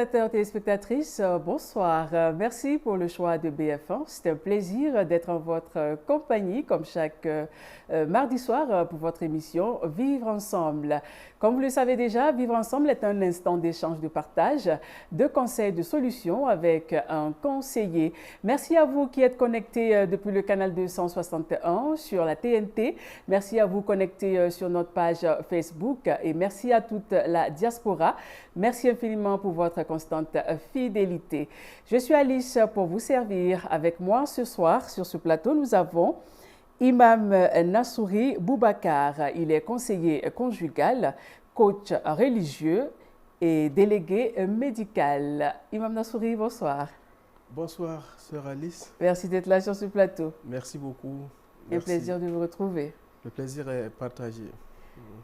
téléspectateurs, téléspectatrices, bonsoir. Merci pour le choix de BF1. C'est un plaisir d'être en votre compagnie, comme chaque mardi soir, pour votre émission Vivre ensemble. Comme vous le savez déjà, Vivre ensemble est un instant d'échange, de partage, de conseils, de solutions avec un conseiller. Merci à vous qui êtes connectés depuis le canal 261 sur la TNT. Merci à vous connectés sur notre page Facebook et merci à toute la diaspora. Merci infiniment pour votre constante fidélité. Je suis Alice pour vous servir. Avec moi ce soir sur ce plateau, nous avons Imam Nassouri Boubacar. Il est conseiller conjugal, coach religieux et délégué médical. Imam Nassouri, bonsoir. Bonsoir, sœur Alice. Merci d'être là sur ce plateau. Merci beaucoup. Un plaisir de vous retrouver. Le plaisir est partagé.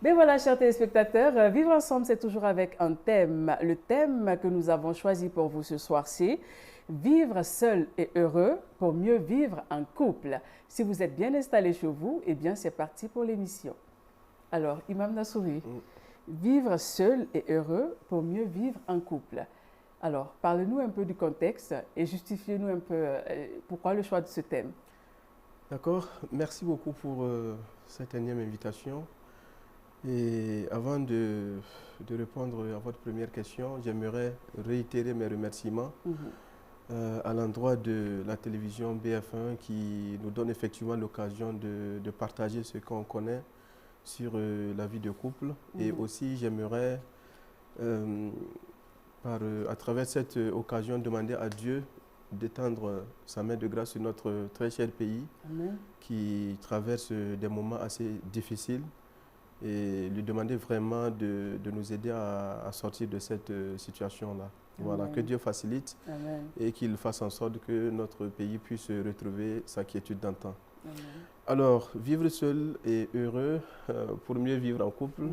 Mais voilà, chers téléspectateurs, Vivre ensemble, c'est toujours avec un thème. Le thème que nous avons choisi pour vous ce soir, c'est vivre seul et heureux pour mieux vivre en couple. Si vous êtes bien installé chez vous, eh bien, c'est parti pour l'émission. Alors, Imam Nassouri, vivre seul et heureux pour mieux vivre en couple. Alors, parlez-nous un peu du contexte et justifiez-nous un peu pourquoi le choix de ce thème. D'accord, merci beaucoup pour cette énième invitation. Et avant de répondre à votre première question, j'aimerais réitérer mes remerciements à l'endroit de la télévision BF1 qui nous donne effectivement l'occasion de partager ce qu'on connaît sur la vie de couple. Et aussi, j'aimerais, à travers cette occasion, demander à Dieu d'étendre sa main de grâce sur notre très cher pays. Amen. Qui traverse des moments assez difficiles. Et lui demander vraiment de nous aider à sortir de cette situation-là. Voilà, que Dieu facilite. Amen. Et qu'il fasse en sorte que notre pays puisse retrouver sa quiétude d'antan. Alors, vivre seul et heureux pour mieux vivre en couple,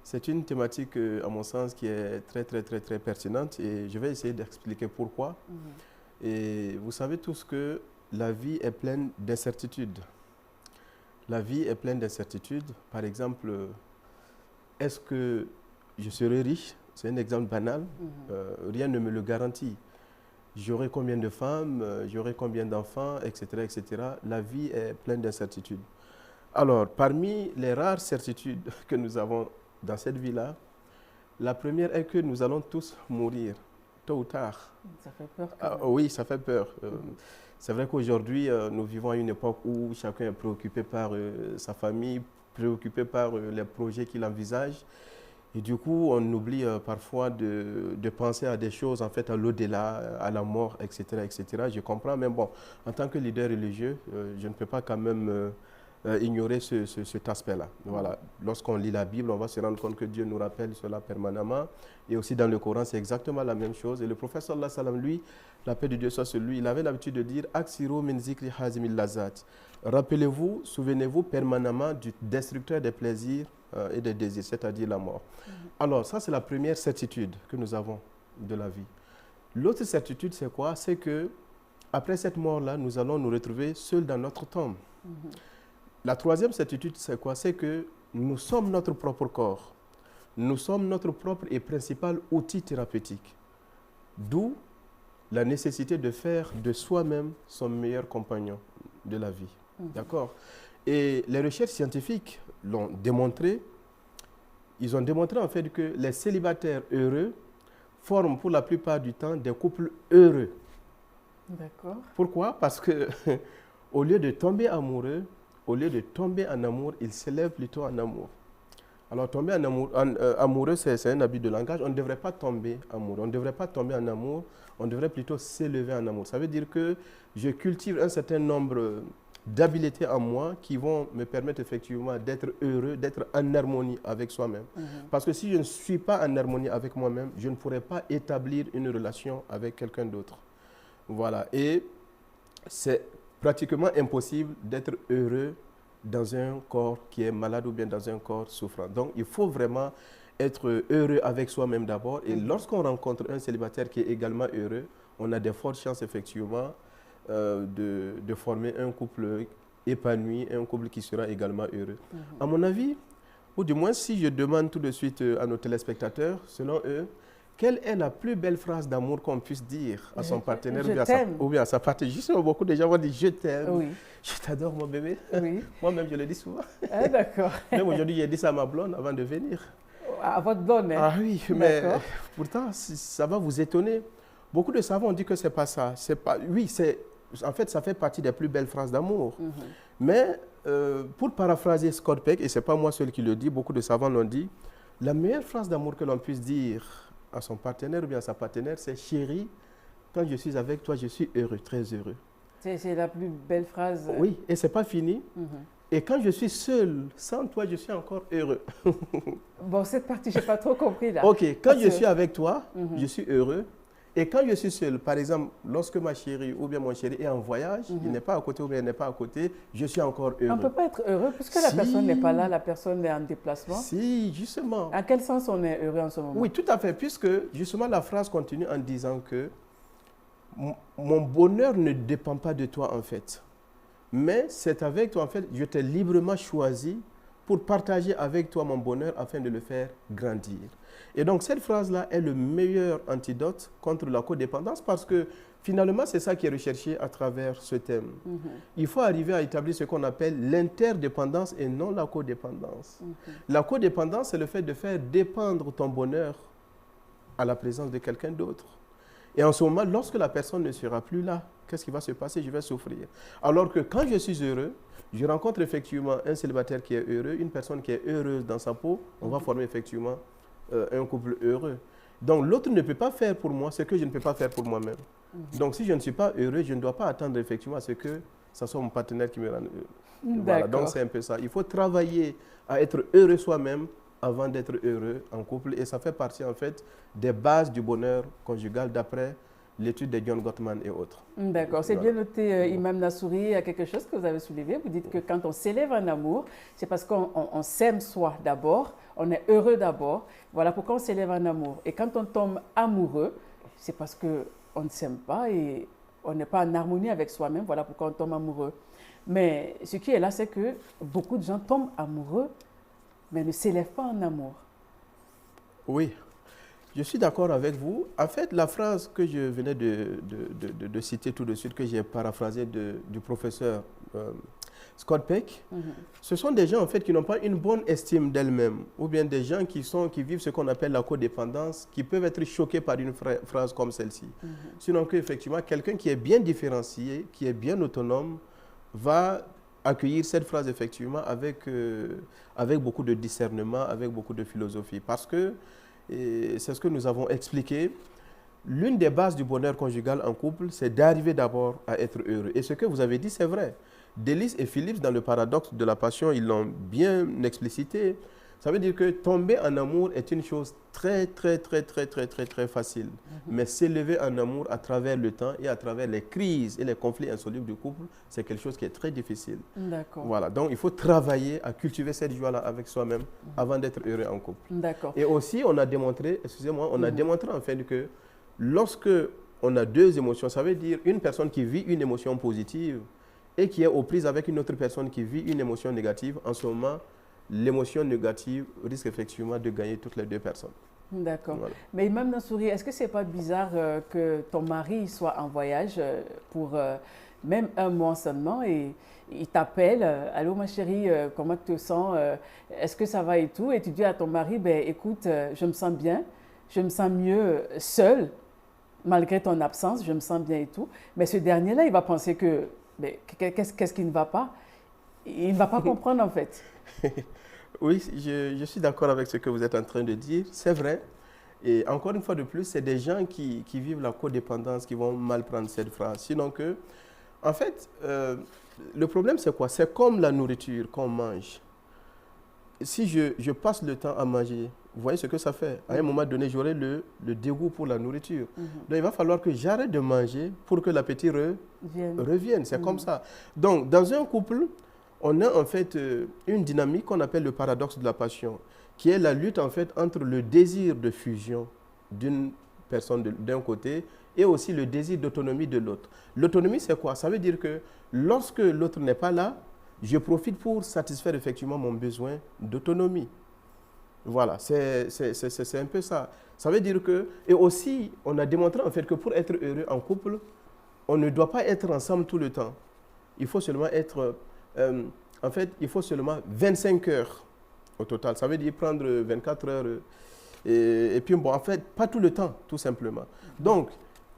c'est une thématique, à mon sens, qui est très pertinente et je vais essayer d'expliquer pourquoi. Et vous savez tous que la vie est pleine d'incertitudes. La vie est pleine d'incertitudes. Par exemple, est-ce que je serai riche? C'est un exemple banal. Rien ne me le garantit. J'aurai combien de femmes? J'aurai combien d'enfants? Etc., etc. La vie est pleine d'incertitudes. Alors, parmi les rares certitudes que nous avons dans cette vie-là, la première est que nous allons tous mourir, tôt ou tard. Ça fait peur. Oui, ça fait peur. C'est vrai qu'aujourd'hui, nous vivons à une époque où chacun est préoccupé par sa famille, préoccupé par les projets qu'il envisage. Et du coup, on oublie parfois de penser à des choses, en fait, à l'au-delà, à la mort, etc., etc. Je comprends, mais bon, en tant que leader religieux, je ne peux pas quand même ignorer cet aspect-là. Voilà. Lorsqu'on lit la Bible, on va se rendre compte que Dieu nous rappelle cela permanemment. Et aussi dans le Coran, c'est exactement la même chose. Et le prophète sallallahu alayhi wa sallam, lui, la paix de Dieu soit sur lui, il avait l'habitude de dire « Aksiru min zikri hazimil lazat ». Rappelez-vous, souvenez-vous permanemment du destructeur des plaisirs et des désirs, c'est-à-dire la mort. Alors, ça, c'est la première certitude que nous avons de la vie. L'autre certitude, c'est quoi? C'est que après cette mort-là, nous allons nous retrouver seuls dans notre tombe. La troisième certitude, c'est quoi? C'est que nous sommes notre propre corps. Nous sommes notre propre et principal outil thérapeutique. D'où la nécessité de faire de soi-même son meilleur compagnon de la vie. D'accord? Et les recherches scientifiques l'ont démontré. Ils ont démontré en fait que les célibataires heureux forment pour la plupart du temps des couples heureux. D'accord. Pourquoi? Parce que au lieu de tomber amoureux, au lieu de tomber en amour, ils s'élèvent plutôt en amour. Alors, tomber amoureux, c'est un habit de langage. On ne devrait pas tomber amoureux. On ne devrait pas tomber en amour. On devrait plutôt s'élever en amour. Ça veut dire que je cultive un certain nombre d'habiletés en moi qui vont me permettre effectivement d'être heureux, d'être en harmonie avec soi-même. Parce que si je ne suis pas en harmonie avec moi-même, je ne pourrai pas établir une relation avec quelqu'un d'autre. Voilà. Et c'est pratiquement impossible d'être heureux dans un corps qui est malade ou bien dans un corps souffrant. Donc, il faut vraiment être heureux avec soi-même d'abord. Et lorsqu'on rencontre un célibataire qui est également heureux, on a de fortes chances, effectivement, de former un couple épanoui, un couple qui sera également heureux. À mon avis, ou du moins si je demande tout de suite à nos téléspectateurs, selon eux, quelle est la plus belle phrase d'amour qu'on puisse dire à son partenaire ou bien à sa partenaire? Justement, beaucoup de gens vont dire je t'aime, oui. Je t'adore mon bébé. Oui. Moi-même, je le dis souvent. Ah, d'accord. Même aujourd'hui, j'ai dit ça à ma blonde avant de venir. À votre blonde, hein? Ah oui, mais pourtant, ça va vous étonner. Beaucoup de savants ont dit que ce n'est pas ça. Pas, oui, en fait, ça fait partie des plus belles phrases d'amour. Mais pour paraphraser Scott Peck, et ce n'est pas moi seul qui le dis, beaucoup de savants l'ont dit, la meilleure phrase d'amour que l'on puisse dire à son partenaire ou bien à sa partenaire, c'est « Chérie, quand je suis avec toi, je suis heureux, très heureux. » C'est la plus belle phrase. Oui, et ce n'est pas fini. Et quand je suis seul, sans toi, je suis encore heureux. Bon, cette partie, je n'ai pas trop compris là. Ok, quand je suis avec toi, je suis heureux. Et quand je suis seul, par exemple, lorsque ma chérie ou bien mon chéri est en voyage, il n'est pas à côté ou bien il n'est pas à côté, je suis encore heureux. On ne peut pas être heureux puisque la personne n'est pas là, la personne est en déplacement. Si, justement. À quel sens on est heureux en ce moment? Oui, tout à fait, puisque justement la phrase continue en disant que mon bonheur ne dépend pas de toi en fait. Mais c'est avec toi en fait, je t'ai librement choisi pour partager avec toi mon bonheur afin de le faire grandir. Et donc cette phrase-là est le meilleur antidote contre la codépendance parce que finalement c'est ça qui est recherché à travers ce thème. Il faut arriver à établir ce qu'on appelle l'interdépendance et non la codépendance. La codépendance, c'est le fait de faire dépendre ton bonheur à la présence de quelqu'un d'autre. Et en ce moment, lorsque la personne ne sera plus là, qu'est-ce qui va se passer? Je vais souffrir. Alors que quand je suis heureux, je rencontre effectivement un célibataire qui est heureux, une personne qui est heureuse dans sa peau, on va former effectivement un couple heureux. Donc l'autre ne peut pas faire pour moi ce que je ne peux pas faire pour moi-même. Donc si je ne suis pas heureux, je ne dois pas attendre effectivement à ce que ce soit mon partenaire qui me rende heureux. Voilà, donc c'est un peu ça. Il faut travailler à être heureux soi-même avant d'être heureux en couple. Et ça fait partie en fait des bases du bonheur conjugal d'après l'étude de John Gottman et autres. D'accord, c'est bien noté, Imam Nassouri. Il y a quelque chose que vous avez soulevé. Vous dites que quand on s'élève en amour, c'est parce qu'on s'aime soi d'abord, on est heureux d'abord. Voilà pourquoi on s'élève en amour. Et quand on tombe amoureux, c'est parce qu'on ne s'aime pas et on n'est pas en harmonie avec soi-même. Voilà pourquoi on tombe amoureux. Mais ce qui est là, c'est que beaucoup de gens tombent amoureux, mais ne s'élèvent pas en amour. Oui. Je suis d'accord avec vous. En fait, la phrase que je venais de citer tout de suite, que j'ai paraphrasée du professeur Scott Peck, ce sont des gens en fait qui n'ont pas une bonne estime d'elles-mêmes, ou bien des gens qui vivent ce qu'on appelle la codépendance, qui peuvent être choqués par une phrase comme celle-ci. Sinon qu'effectivement, quelqu'un qui est bien différencié, qui est bien autonome, va accueillir cette phrase effectivement avec beaucoup de discernement, avec beaucoup de philosophie. Parce que et c'est ce que nous avons expliqué. L'une des bases du bonheur conjugal en couple, c'est d'arriver d'abord à être heureux. Et ce que vous avez dit, c'est vrai. Delis et Phillips, dans le paradoxe de la passion, ils l'ont bien explicité. Ça veut dire que tomber en amour est une chose très facile. Mais s'élever en amour à travers le temps et à travers les crises et les conflits insolubles du couple, c'est quelque chose qui est très difficile. D'accord. Voilà, donc il faut travailler à cultiver cette joie-là avec soi-même avant d'être heureux en couple. D'accord. Et aussi, on a démontré, excusez-moi, on a démontré en fait que lorsque on a deux émotions, ça veut dire une personne qui vit une émotion positive et qui est aux prises avec une autre personne qui vit une émotion négative, en ce moment, l'émotion négative risque effectivement de gagner toutes les deux personnes. D'accord. Voilà. Mais Imam Nassouri, est-ce que ce n'est pas bizarre que ton mari soit en voyage pour même un mois seulement et il t'appelle, allô ma chérie, comment tu te sens, est-ce que ça va et tout, et tu dis à ton mari, ben écoute, je me sens bien, je me sens mieux seule, malgré ton absence, je me sens bien et tout, mais ce dernier-là, il va penser que, ben, qu'est-ce qui ne va pas? Il ne va pas comprendre en fait. Oui, je suis d'accord avec ce que vous êtes en train de dire, c'est vrai. Et encore une fois de plus, c'est des gens qui vivent la codépendance qui vont mal prendre cette phrase. Sinon que, en fait, le problème c'est quoi? C'est comme la nourriture qu'on mange. Si je passe le temps à manger, vous voyez ce que ça fait? À un moment donné, j'aurai le dégoût pour la nourriture. Donc il va falloir que j'arrête de manger pour que l'appétit revienne. C'est comme ça. Donc dans un couple, on a en fait une dynamique qu'on appelle le paradoxe de la passion, qui est la lutte en fait entre le désir de fusion d'une personne d'un côté et aussi le désir d'autonomie de l'autre. L'autonomie, c'est quoi? Ça veut dire que lorsque l'autre n'est pas là, je profite pour satisfaire effectivement mon besoin d'autonomie. Voilà, c'est un peu ça. Ça veut dire que, et aussi, on a démontré en fait que pour être heureux en couple, on ne doit pas être ensemble tout le temps. Il faut seulement être, en fait, il faut seulement 25 heures au total. Ça veut dire prendre 24 heures. Et puis, bon, en fait, pas tout le temps, tout simplement. Donc,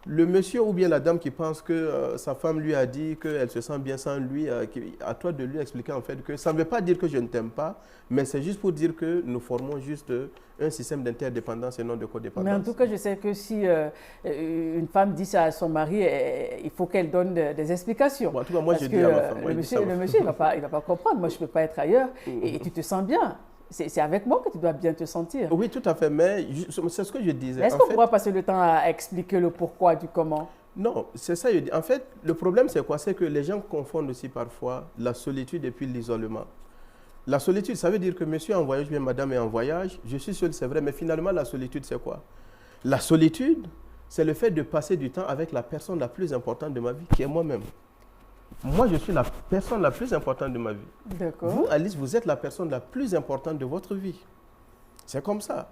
le monsieur ou bien la dame qui pense que sa femme lui a dit qu'elle se sent bien sans lui, à toi de lui expliquer en fait que ça ne veut pas dire que je ne t'aime pas, mais c'est juste pour dire que nous formons juste un système d'interdépendance et non de codépendance. Mais en tout cas, je sais que si une femme dit ça à son mari, il faut qu'elle donne des explications. Bon, en tout cas, moi, je dis à ma femme. Le monsieur, il ne va pas comprendre. Moi, je ne peux pas être ailleurs et tu te sens bien. C'est avec moi que tu dois bien te sentir. Oui, tout à fait, mais c'est ce que je disais. Est-ce qu'on pourra passer le temps à expliquer le pourquoi du comment? Non, c'est ça. En fait, le problème, c'est quoi? C'est que les gens confondent aussi parfois la solitude et puis l'isolement. La solitude, ça veut dire que monsieur est en voyage, bien madame est en voyage, je suis seul, c'est vrai, mais finalement, la solitude, c'est quoi? La solitude, c'est le fait de passer du temps avec la personne la plus importante de ma vie, qui est moi-même. Moi, je suis la personne la plus importante de ma vie. D'accord. Vous, Alice, vous êtes la personne la plus importante de votre vie. C'est comme ça.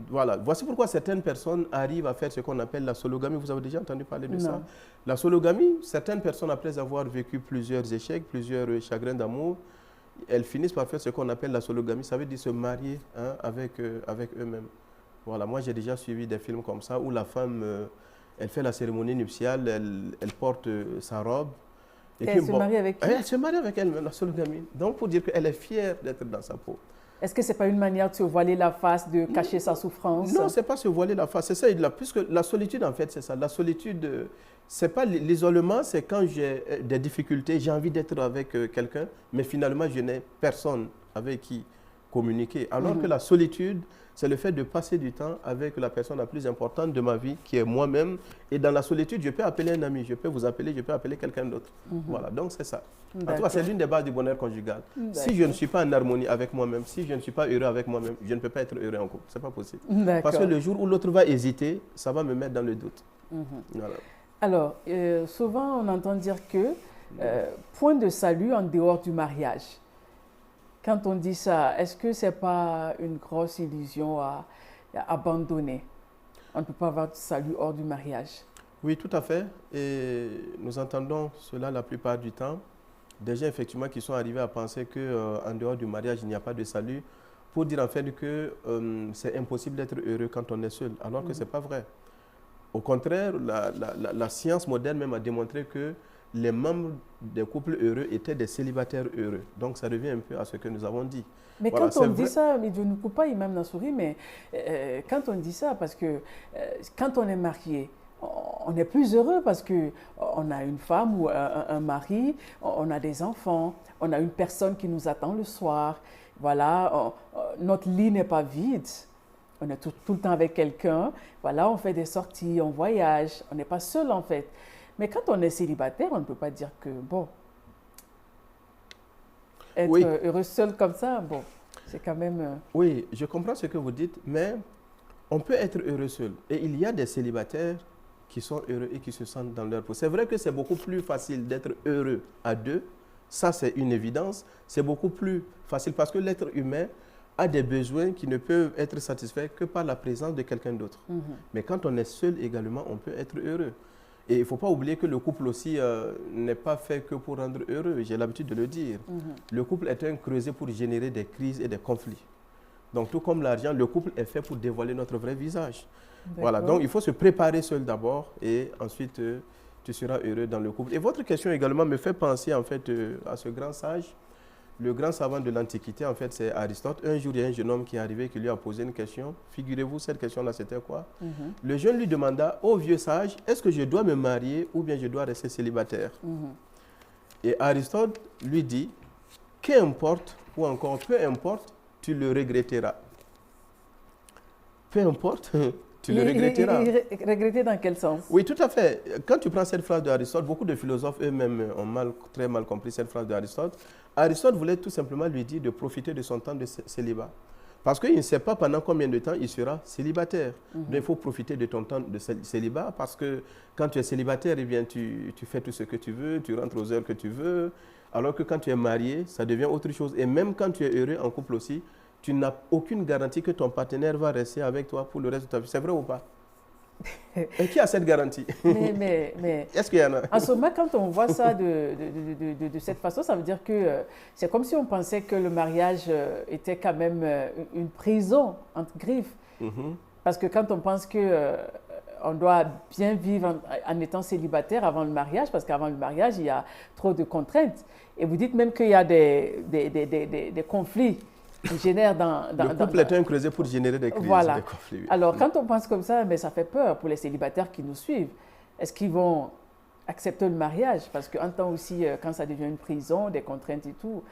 Voilà. Voici pourquoi certaines personnes arrivent à faire ce qu'on appelle la sologamie. Vous avez déjà entendu parler de ça? La sologamie, certaines personnes, après avoir vécu plusieurs échecs, plusieurs chagrins d'amour, elles finissent par faire ce qu'on appelle la sologamie. Ça veut dire se marier avec eux-mêmes. Voilà. Moi, j'ai déjà suivi des films comme ça où la femme, elle fait la cérémonie nuptiale, elle porte sa robe. Et elle se marie avec qui? Elle se marie avec elle-même, la sologamie. Donc, pour dire qu'elle est fière d'être dans sa peau. Est-ce que ce n'est pas une manière de se voiler la face, de cacher sa souffrance? Non, ce n'est pas se voiler la face. C'est ça, puisque la solitude, en fait, c'est ça. La solitude, c'est pas l'isolement, c'est quand j'ai des difficultés, j'ai envie d'être avec quelqu'un, mais finalement, je n'ai personne avec qui communiquer. Alors que la solitude, c'est le fait de passer du temps avec la personne la plus importante de ma vie, qui est moi-même. Et dans la solitude, je peux appeler un ami, je peux vous appeler, je peux appeler quelqu'un d'autre. Voilà, donc c'est ça. En tout cas, c'est l'une des bases du bonheur conjugal. Si je ne suis pas en harmonie avec moi-même, si je ne suis pas heureux avec moi-même, je ne peux pas être heureux en couple. Ce n'est pas possible. Parce que le jour où l'autre va hésiter, ça va me mettre dans le doute. Voilà. Alors, souvent, on entend dire que point de salut en dehors du mariage. Quand on dit ça, est-ce que ce n'est pas une grosse illusion à abandonner? On ne peut pas avoir de salut hors du mariage. Oui, tout à fait. Et nous entendons cela la plupart du temps. Des gens, effectivement, qui sont arrivés à penser qu'en dehors du mariage, il n'y a pas de salut, pour dire en fait que c'est impossible d'être heureux quand on est seul, alors que ce n'est pas vrai. Au contraire, la science moderne même a démontré que les membres des couples heureux étaient des célibataires heureux. Donc, ça revient un peu à ce que nous avons dit. Mais voilà, quand on dit ça, mais je ne coupe pas Imam Nassouri, mais quand on dit ça, parce que quand on est marié, on est plus heureux parce qu'on a une femme ou un mari, on a des enfants, on a une personne qui nous attend le soir. Voilà, notre lit n'est pas vide. On est tout le temps avec quelqu'un. Voilà, on fait des sorties, on voyage. On n'est pas seul en fait. Mais quand on est célibataire, on ne peut pas dire que, bon, être heureux seul comme ça, bon, c'est quand même... Oui, je comprends ce que vous dites, mais on peut être heureux seul. Et il y a des célibataires qui sont heureux et qui se sentent dans leur peau. C'est vrai que c'est beaucoup plus facile d'être heureux à deux. Ça, c'est une évidence. C'est beaucoup plus facile parce que l'être humain a des besoins qui ne peuvent être satisfaits que par la présence de quelqu'un d'autre. Mais quand on est seul également, on peut être heureux. Et il ne faut pas oublier que le couple aussi n'est pas fait que pour rendre heureux. J'ai l'habitude de le dire. Le couple est un creuset pour générer des crises et des conflits. Donc, tout comme l'argent, le couple est fait pour dévoiler notre vrai visage. Voilà, donc il faut se préparer seul d'abord et ensuite tu seras heureux dans le couple. Et votre question également me fait penser en fait à ce grand sage. Le grand savant de l'Antiquité, en fait, c'est Aristote. Un jour, il y a un jeune homme qui est arrivé qui lui a posé une question. Figurez-vous, cette question-là, c'était quoi? Le jeune lui demanda, ô vieux sage, est-ce que je dois me marier ou bien je dois rester célibataire? Et Aristote lui dit, qu'importe, ou encore peu importe, tu le regretteras. Peu importe, tu le regretteras. Regretter dans quel sens? Oui, tout à fait. Quand tu prends cette phrase d'Aristote, beaucoup de philosophes eux-mêmes ont très mal compris cette phrase d'Aristote. Aristote voulait tout simplement lui dire de profiter de son temps de célibat. Parce qu'il ne sait pas pendant combien de temps il sera célibataire. Donc, il faut profiter de ton temps de célibat parce que quand tu es célibataire, eh bien, tu fais tout ce que tu veux, tu rentres aux heures que tu veux. Alors que quand tu es marié, ça devient autre chose. Et même quand tu es heureux en couple aussi, tu n'as aucune garantie que ton partenaire va rester avec toi pour le reste de ta vie. C'est vrai ou pas? Et qui a cette garantie? Mais Est-ce qu'il y en a? en ce moment, quand on voit ça de cette façon, ça veut dire que c'est comme si on pensait que le mariage était quand même une prison, entre griffes. Parce que quand on pense que on doit bien vivre en étant célibataire avant le mariage, parce qu'avant le mariage, il y a trop de contraintes. Et vous dites même qu'il y a des conflits qui génèrent le couple est un creuset pour générer des crises, voilà. des conflits. Alors, quand on pense comme ça, mais ça fait peur pour les célibataires qui nous suivent. Est-ce qu'ils vont accepter le mariage? Parce qu'en temps aussi, quand ça devient une prison, des contraintes et tout,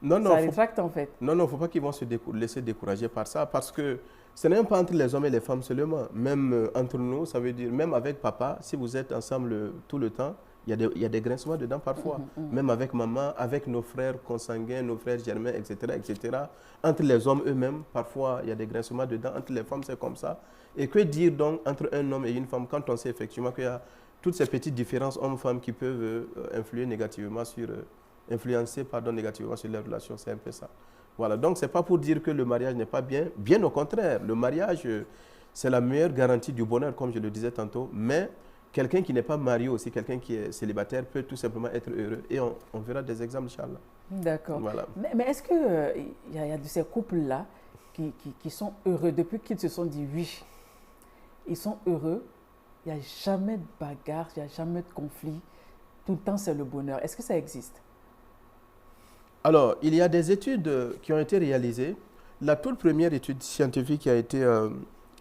ça rétracte en fait. Non, il ne faut pas qu'ils vont se laisser décourager par ça, parce que ce n'est même pas entre les hommes et les femmes seulement. Même entre nous, ça veut dire, même avec papa, si vous êtes ensemble tout le temps, il y a des grincements dedans parfois. Même avec maman, avec nos frères consanguins, nos frères germains, etc., etc. Entre les hommes eux-mêmes, parfois, il y a des grincements dedans. Entre les femmes, c'est comme ça. Et que dire donc entre un homme et une femme quand on sait effectivement qu'il y a toutes ces petites différences hommes-femmes qui peuvent influencer négativement sur les relations. C'est un peu ça. Voilà, donc ce n'est pas pour dire que le mariage n'est pas bien. Bien au contraire, le mariage, c'est la meilleure garantie du bonheur, comme je le disais tantôt. Mais quelqu'un qui n'est pas marié aussi, quelqu'un qui est célibataire, peut tout simplement être heureux. Et on verra des exemples, Inch'Allah. D'accord. Voilà. Mais est-ce qu'il y a de ces couples-là qui sont heureux depuis qu'ils se sont dit oui? Ils sont heureux, il n'y a jamais de bagarre, il n'y a jamais de conflit. Tout le temps, c'est le bonheur. Est-ce que ça existe? Alors, il y a des études qui ont été réalisées. La toute première étude scientifique qui a été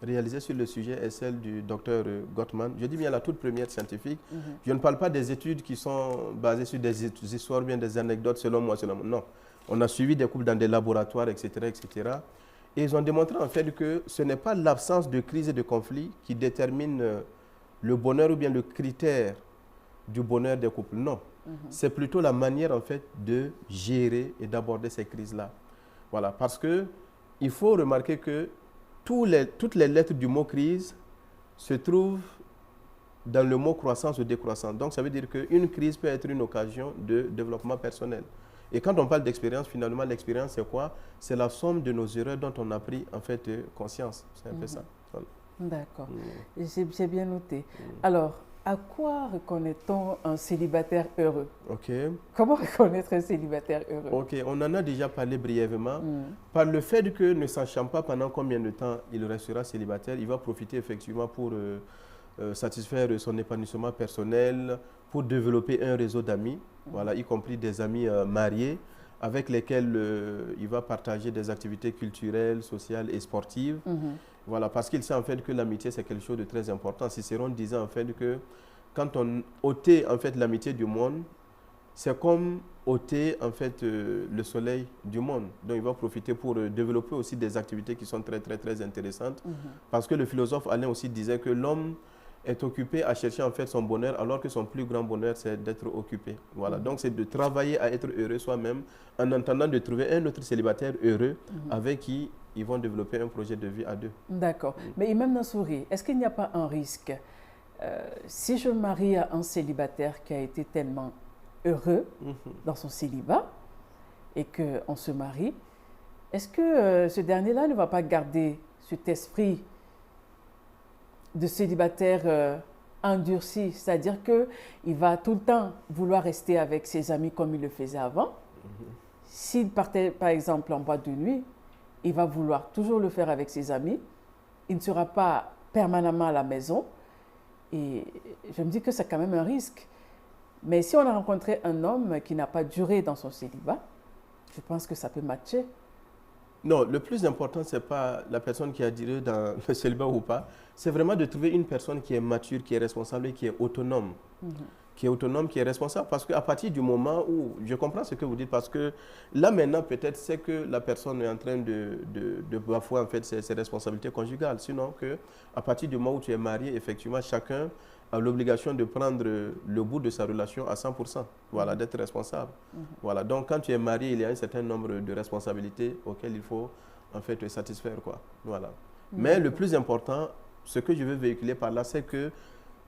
réalisée sur le sujet est celle du docteur Gottman. Je dis bien la toute première scientifique. Je ne parle pas des études qui sont basées sur des histoires, bien des anecdotes selon moi. Non. On a suivi des couples dans des laboratoires, etc., etc. Et ils ont démontré en fait que ce n'est pas l'absence de crise et de conflit qui détermine le bonheur ou bien le critère du bonheur des couples. Non. C'est plutôt la manière en fait de gérer et d'aborder ces crises-là. Voilà, parce que il faut remarquer que toutes les lettres du mot crise se trouvent dans le mot croissance ou décroissance. Donc ça veut dire qu'une crise peut être une occasion de développement personnel. Et quand on parle d'expérience, finalement l'expérience c'est quoi? C'est la somme de nos erreurs dont on a pris en fait conscience. C'est un peu ça. Voilà. D'accord, j'ai bien noté. Alors, à quoi reconnaît-on un célibataire heureux? Ok. Comment reconnaître un célibataire heureux? Ok, on en a déjà parlé brièvement. Par le fait que ne sachant pas pendant combien de temps il restera célibataire, il va profiter effectivement pour satisfaire son épanouissement personnel, pour développer un réseau d'amis, voilà, y compris des amis mariés, avec lesquels il va partager des activités culturelles, sociales et sportives. Voilà, parce qu'il sait en fait que l'amitié c'est quelque chose de très important. Cicéron disait en fait que quand on ôtait en fait l'amitié du monde, c'est comme ôter en fait le soleil du monde. Donc il va profiter pour développer aussi des activités qui sont très très très intéressantes. Parce que le philosophe Alain aussi disait que l'homme est occupé à chercher en fait son bonheur, alors que son plus grand bonheur c'est d'être occupé. Voilà, donc c'est de travailler à être heureux soi-même en attendant de trouver un autre célibataire heureux avec qui ils vont développer un projet de vie à deux. D'accord. Mais Imam Nassouri, est-ce qu'il n'y a pas un risque si je me marie à un célibataire qui a été tellement heureux dans son célibat et qu'on se marie, est-ce que ce dernier-là ne va pas garder cet esprit de célibataire endurci? C'est-à-dire qu'il va tout le temps vouloir rester avec ses amis comme il le faisait avant. S'il partait par exemple en boîte de nuit, il va vouloir toujours le faire avec ses amis. Il ne sera pas permanemment à la maison. Et je me dis que c'est quand même un risque. Mais si on a rencontré un homme qui n'a pas duré dans son célibat, je pense que ça peut matcher. Non, le plus important, ce n'est pas la personne qui a duré dans le célibat ou pas. C'est vraiment de trouver une personne qui est mature, qui est responsable et qui est autonome. Qui est autonome, qui est responsable. Parce qu'à partir du moment où, je comprends ce que vous dites, parce que là maintenant, peut-être, c'est que la personne est en train de bafouer en fait ses responsabilités conjugales. Sinon, à partir du moment où tu es marié, effectivement, chacun a l'obligation de prendre le bout de sa relation à 100%, voilà, d'être responsable. Voilà, donc quand tu es marié, il y a un certain nombre de responsabilités auxquelles il faut en fait te satisfaire, quoi. Voilà. Mais le plus important, ce que je veux véhiculer par là, c'est que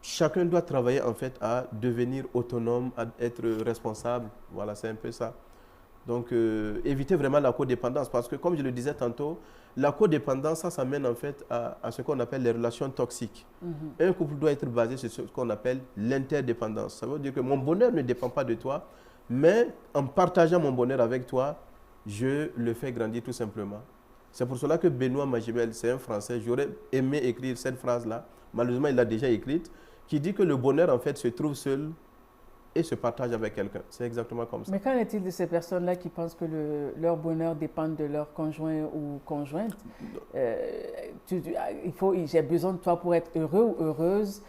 chacun doit travailler en fait à devenir autonome, à être responsable. Voilà, c'est un peu ça. Donc, éviter vraiment la codépendance parce que, comme je le disais tantôt, la codépendance, ça mène en fait à ce qu'on appelle les relations toxiques. Un couple doit être basé sur ce qu'on appelle l'interdépendance. Ça veut dire que mon bonheur ne dépend pas de toi, mais en partageant mon bonheur avec toi, je le fais grandir tout simplement. C'est pour cela que Benoît Magimel, c'est un Français, j'aurais aimé écrire cette phrase-là, malheureusement il l'a déjà écrite, qui dit que le bonheur en fait se trouve seul et se partage avec quelqu'un. C'est exactement comme ça. Mais qu'en est-il de ces personnes-là qui pensent que leur bonheur dépend de leur conjoint ou conjointe? J'ai besoin de toi pour être heureux ou heureuse.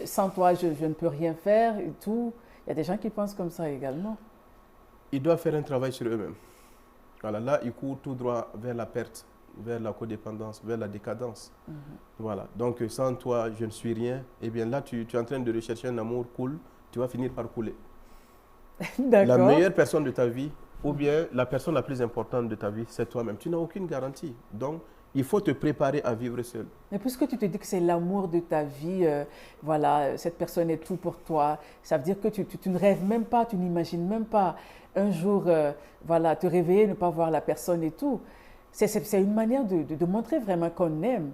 Sans toi, je ne peux rien faire et tout. Il y a des gens qui pensent comme ça également. Ils doivent faire un travail sur eux-mêmes. Voilà, là, ils courent tout droit vers la perte, vers la codépendance, vers la décadence. Voilà. Donc, sans toi, je ne suis rien. Eh bien, là, tu es en train de rechercher un amour cool. Tu vas finir par couler. La meilleure personne de ta vie, ou bien la personne la plus importante de ta vie, c'est toi-même. Tu n'as aucune garantie. Donc, il faut te préparer à vivre seul. Mais puisque tu te dis que c'est l'amour de ta vie, voilà, cette personne est tout pour toi, ça veut dire que tu ne rêves même pas, tu n'imagines même pas un jour, voilà, te réveiller, ne pas voir la personne et tout. C'est une manière de montrer vraiment qu'on aime.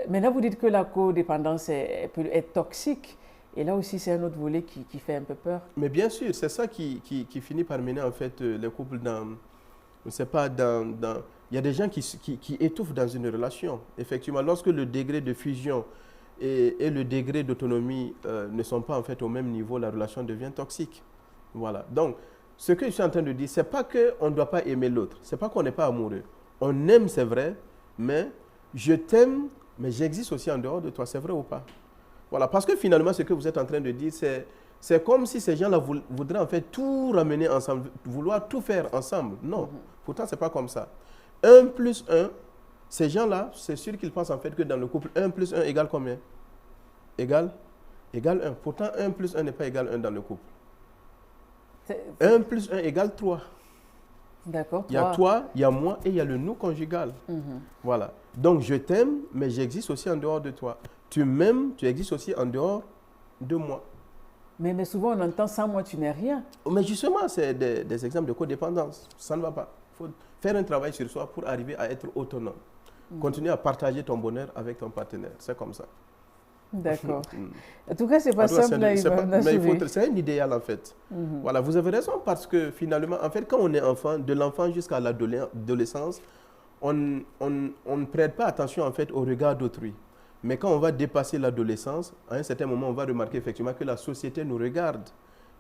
Maintenant, vous dites que la codépendance peut être toxique. Et là aussi, c'est un autre volet qui fait un peu peur. Mais bien sûr, c'est ça qui finit par mener en fait les couples dans... Je ne sais pas, il y a des gens qui étouffent dans une relation. Effectivement, lorsque le degré de fusion et le degré d'autonomie ne sont pas en fait au même niveau, la relation devient toxique. Voilà. Donc, ce que je suis en train de dire, ce n'est pas qu'on ne doit pas aimer l'autre. Ce n'est pas qu'on n'est pas amoureux. On aime, c'est vrai, mais je t'aime, mais j'existe aussi en dehors de toi. C'est vrai ou pas? Voilà, parce que finalement, ce que vous êtes en train de dire, c'est comme si ces gens-là voudraient en fait tout ramener ensemble, vouloir tout faire ensemble. Non, pourtant, ce n'est pas comme ça. 1 plus 1, ces gens-là, c'est sûr qu'ils pensent en fait que dans le couple, 1 plus 1 égale combien? Égale 1. Pourtant, 1 plus 1 n'est pas égal 1 dans le couple. 1 plus 1 égale 3. D'accord. Il y a toi, il y a moi et il y a le nous conjugal. Voilà. Donc, je t'aime, mais j'existe aussi en dehors de toi. Tu m'aimes, tu existes aussi en dehors de moi. Mais souvent, on entend sans moi, tu n'es rien. Mais justement, c'est des exemples de codépendance. Ça ne va pas. Il faut faire un travail sur soi pour arriver à être autonome. Continuer à partager ton bonheur avec ton partenaire. C'est comme ça. D'accord. En tout cas, ce n'est pas simple. C'est un idéal, en fait. Voilà, vous avez raison, parce que finalement, en fait, quand on est enfant, de l'enfant jusqu'à l'adolescence, on ne prête pas attention, en fait, au regard d'autrui. Mais quand on va dépasser l'adolescence, à un certain moment, on va remarquer effectivement que la société nous regarde.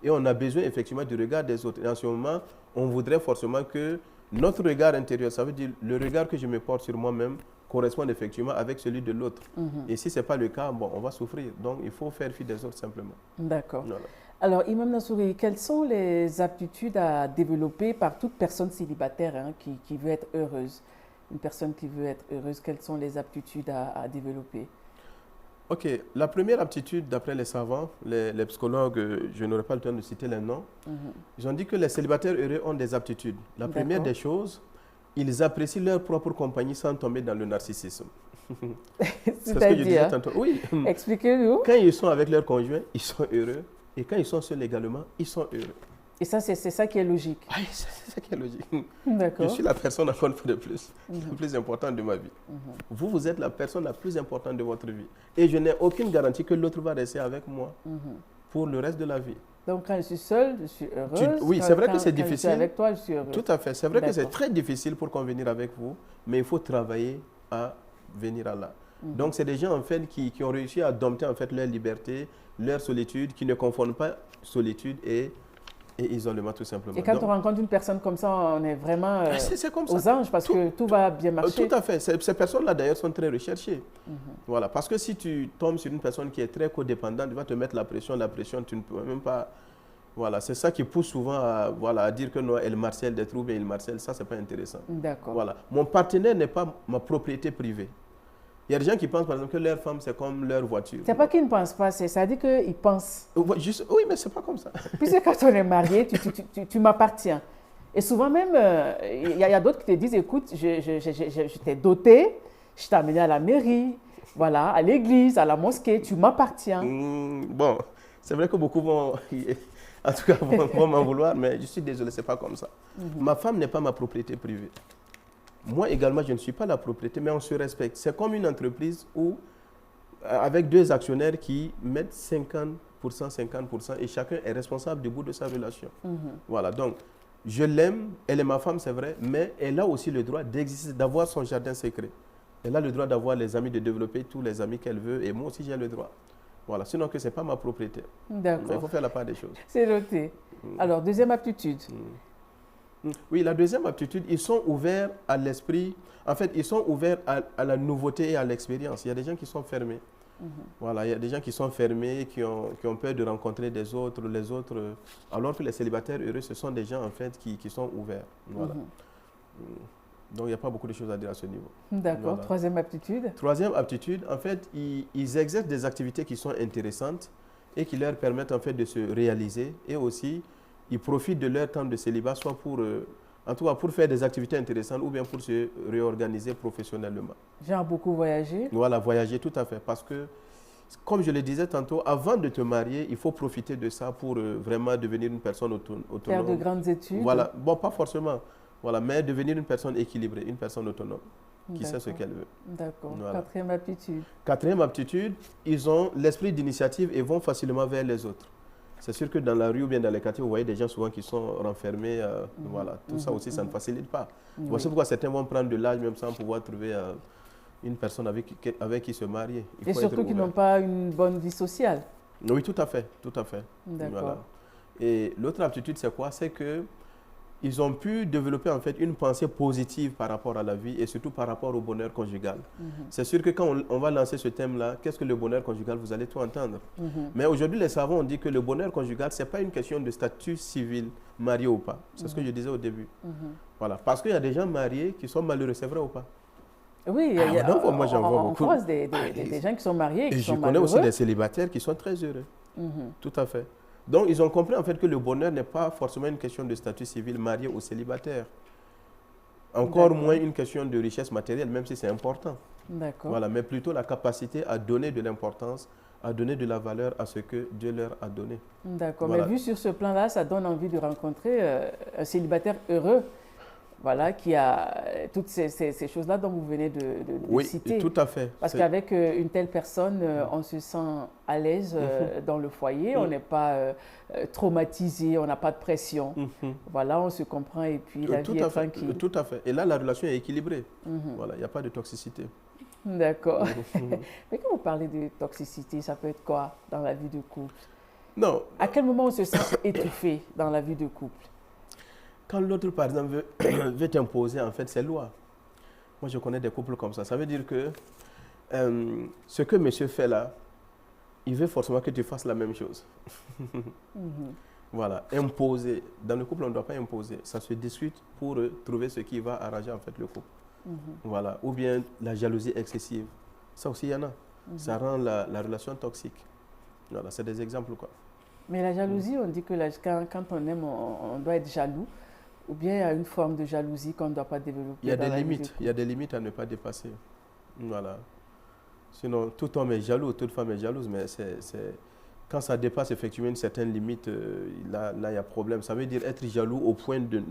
Et on a besoin effectivement du regard des autres. Et en ce moment, on voudrait forcément que notre regard intérieur, ça veut dire le regard que je me porte sur moi-même, corresponde effectivement avec celui de l'autre. Et si ce n'est pas le cas, bon, on va souffrir. Donc, il faut faire fi des autres simplement. D'accord. Voilà. Alors, Imam Nassouri, quelles sont les aptitudes à développer par toute personne célibataire qui veut être heureuse? Une personne qui veut être heureuse, quelles sont les aptitudes à développer? Ok, la première aptitude, d'après les savants, les psychologues, je n'aurai pas le temps de citer les noms, ils ont dit que les célibataires heureux ont des aptitudes. La première des choses, ils apprécient leur propre compagnie sans tomber dans le narcissisme. C'est ce que je disais tantôt. Oui. Expliquez-nous. Quand ils sont avec leur conjoint, ils sont heureux. Et quand ils sont seuls également, ils sont heureux. Et ça, c'est ça qui est logique. Oui, c'est ça qui est logique. D'accord. Je suis la personne, encore une fois de plus, la plus importante de ma vie. Vous êtes la personne la plus importante de votre vie. Et je n'ai aucune garantie que l'autre va rester avec moi pour le reste de la vie. Donc, quand je suis seule, je suis heureuse. Oui, c'est vrai que c'est difficile. Quand je suis avec toi, je suis heureuse. Tout à fait. C'est vrai que c'est très difficile pour convenir avec vous, mais il faut travailler à venir à là. Donc, c'est des gens, en fait, qui ont réussi à dompter, en fait, leur liberté, leur solitude, qui ne confondent pas solitude et isolement, tout simplement. Et quand on rencontre une personne comme ça, on est vraiment comme ça. aux anges parce que tout va bien marcher. Tout à fait. Ces personnes-là, d'ailleurs, sont très recherchées. Voilà. Parce que si tu tombes sur une personne qui est très codépendante, tu vas te mettre la pression, tu ne peux même pas... Voilà. C'est ça qui pousse souvent à dire que non, elle marcelle des troubles et il marcelle. Ça, ce n'est pas intéressant. D'accord. Voilà. Mon partenaire n'est pas ma propriété privée. Il y a des gens qui pensent, par exemple, que leur femme, c'est comme leur voiture. C'est pas qu'ils ne pensent pas, ça dit qu'ils pensent. Oui, mais c'est pas comme ça. Puisque quand on est marié, tu m'appartiens. Et souvent même, il y a d'autres qui te disent, écoute, je t'ai doté, je t'ai amené à la mairie, voilà, à l'église, à la mosquée, tu m'appartiens. Bon, c'est vrai que beaucoup vont En tout cas, vont m'en vouloir, mais je suis désolé, ce n'est pas comme ça. Ma femme n'est pas ma propriété privée. Moi également, je ne suis pas la propriété, mais on se respecte. C'est comme une entreprise où, avec deux actionnaires qui mettent 50%, 50%, et chacun est responsable du bout de sa relation. Voilà, donc, je l'aime, elle est ma femme, c'est vrai, mais elle a aussi le droit d'exister, d'avoir son jardin secret. Elle a le droit d'avoir les amis, de développer tous les amis qu'elle veut, et moi aussi j'ai le droit. Voilà, sinon que ce n'est pas ma propriété. D'accord. Il faut faire la part des choses. C'est noté. Alors, deuxième aptitude. Oui, la deuxième aptitude, ils sont ouverts à l'esprit. En fait, ils sont ouverts à la nouveauté et à l'expérience. Il y a des gens qui sont fermés. Voilà, il y a des gens qui sont fermés, qui ont peur de rencontrer les autres, alors que les célibataires heureux, ce sont des gens en fait qui sont ouverts. Voilà. Donc, il n'y a pas beaucoup de choses à dire à ce niveau. D'accord. Voilà. Troisième aptitude. Troisième aptitude, en fait, ils exercent des activités qui sont intéressantes et qui leur permettent en fait de se réaliser, et aussi ils profitent de leur temps de célibat, soit en tout cas pour faire des activités intéressantes ou bien pour se réorganiser professionnellement. Genre beaucoup voyager. Voilà, voyager, tout à fait. Parce que, comme je le disais tantôt, avant de te marier, il faut profiter de ça pour vraiment devenir une personne autonome. Faire de grandes études. Voilà, bon, pas forcément, voilà, mais devenir une personne équilibrée, une personne autonome, qui sait ce qu'elle veut. D'accord. Voilà. Quatrième aptitude. Quatrième aptitude, ils ont l'esprit d'initiative et vont facilement vers les autres. C'est sûr que dans la rue ou bien dans les quartiers, vous voyez des gens souvent qui sont renfermés. Voilà, tout ça aussi, ça ne facilite pas. Voici pourquoi certains vont prendre de l'âge même sans pouvoir trouver une personne avec qui se marier. Et surtout qui n'ont pas une bonne vie sociale. Oui, tout à fait, tout à fait. D'accord. Voilà. Et l'autre aptitude, c'est quoi? C'est que ils ont pu développer en fait une pensée positive par rapport à la vie et surtout par rapport au bonheur conjugal. C'est sûr que quand on va lancer ce thème-là, qu'est-ce que le bonheur conjugal? Vous allez tout entendre. Mais aujourd'hui, les savants ont dit que le bonheur conjugal, ce n'est pas une question de statut civil, marié ou pas. C'est ce que je disais au début. Voilà. Parce qu'il y a des gens mariés qui sont malheureux, c'est vrai ou pas? Oui, moi, j'en vois beaucoup. On croise des gens qui sont mariés et qui sont malheureux. Et je connais aussi des célibataires qui sont très heureux. Tout à fait. Donc, ils ont compris en fait que le bonheur n'est pas forcément une question de statut civil, marié ou célibataire. Encore moins une question de richesse matérielle, même si c'est important. D'accord. Voilà, mais plutôt la capacité à donner de l'importance, à donner de la valeur à ce que Dieu leur a donné. D'accord. Voilà. Mais vu sur ce plan-là, ça donne envie de rencontrer un célibataire heureux. Voilà, qui a toutes ces choses-là dont vous venez de citer. Oui, tout à fait. Parce qu'avec une telle personne, on se sent à l'aise dans le foyer, on n'est pas traumatisé, on n'a pas de pression. Voilà, on se comprend et puis la vie est tranquille. Tout à fait. Et là, la relation est équilibrée. Voilà, il n'y a pas de toxicité. D'accord. Mais quand vous parlez de toxicité, ça peut être quoi dans la vie de couple? Non. À quel moment on se sent étouffé dans la vie de couple? Quand l'autre, par exemple, veut t'imposer, en fait, ses lois. Moi, je connais des couples comme ça. Ça veut dire que ce que monsieur fait là, il veut forcément que tu fasses la même chose. Voilà, imposer. Dans le couple, on ne doit pas imposer. Ça se discute pour trouver ce qui va arranger, en fait, le couple. Voilà. Ou bien la jalousie excessive. Ça aussi, il y en a. Ça rend la relation toxique. Voilà, c'est des exemples, quoi. Mais la jalousie, on dit que quand on aime, on doit être jaloux. Ou bien il y a une forme de jalousie qu'on ne doit pas développer. Il y a des limites. Il y a des limites à ne pas dépasser. Voilà. Sinon, tout homme est jaloux, toute femme est jalouse, mais quand ça dépasse effectivement une certaine limite, là, il y a problème. Ça veut dire être jaloux au point de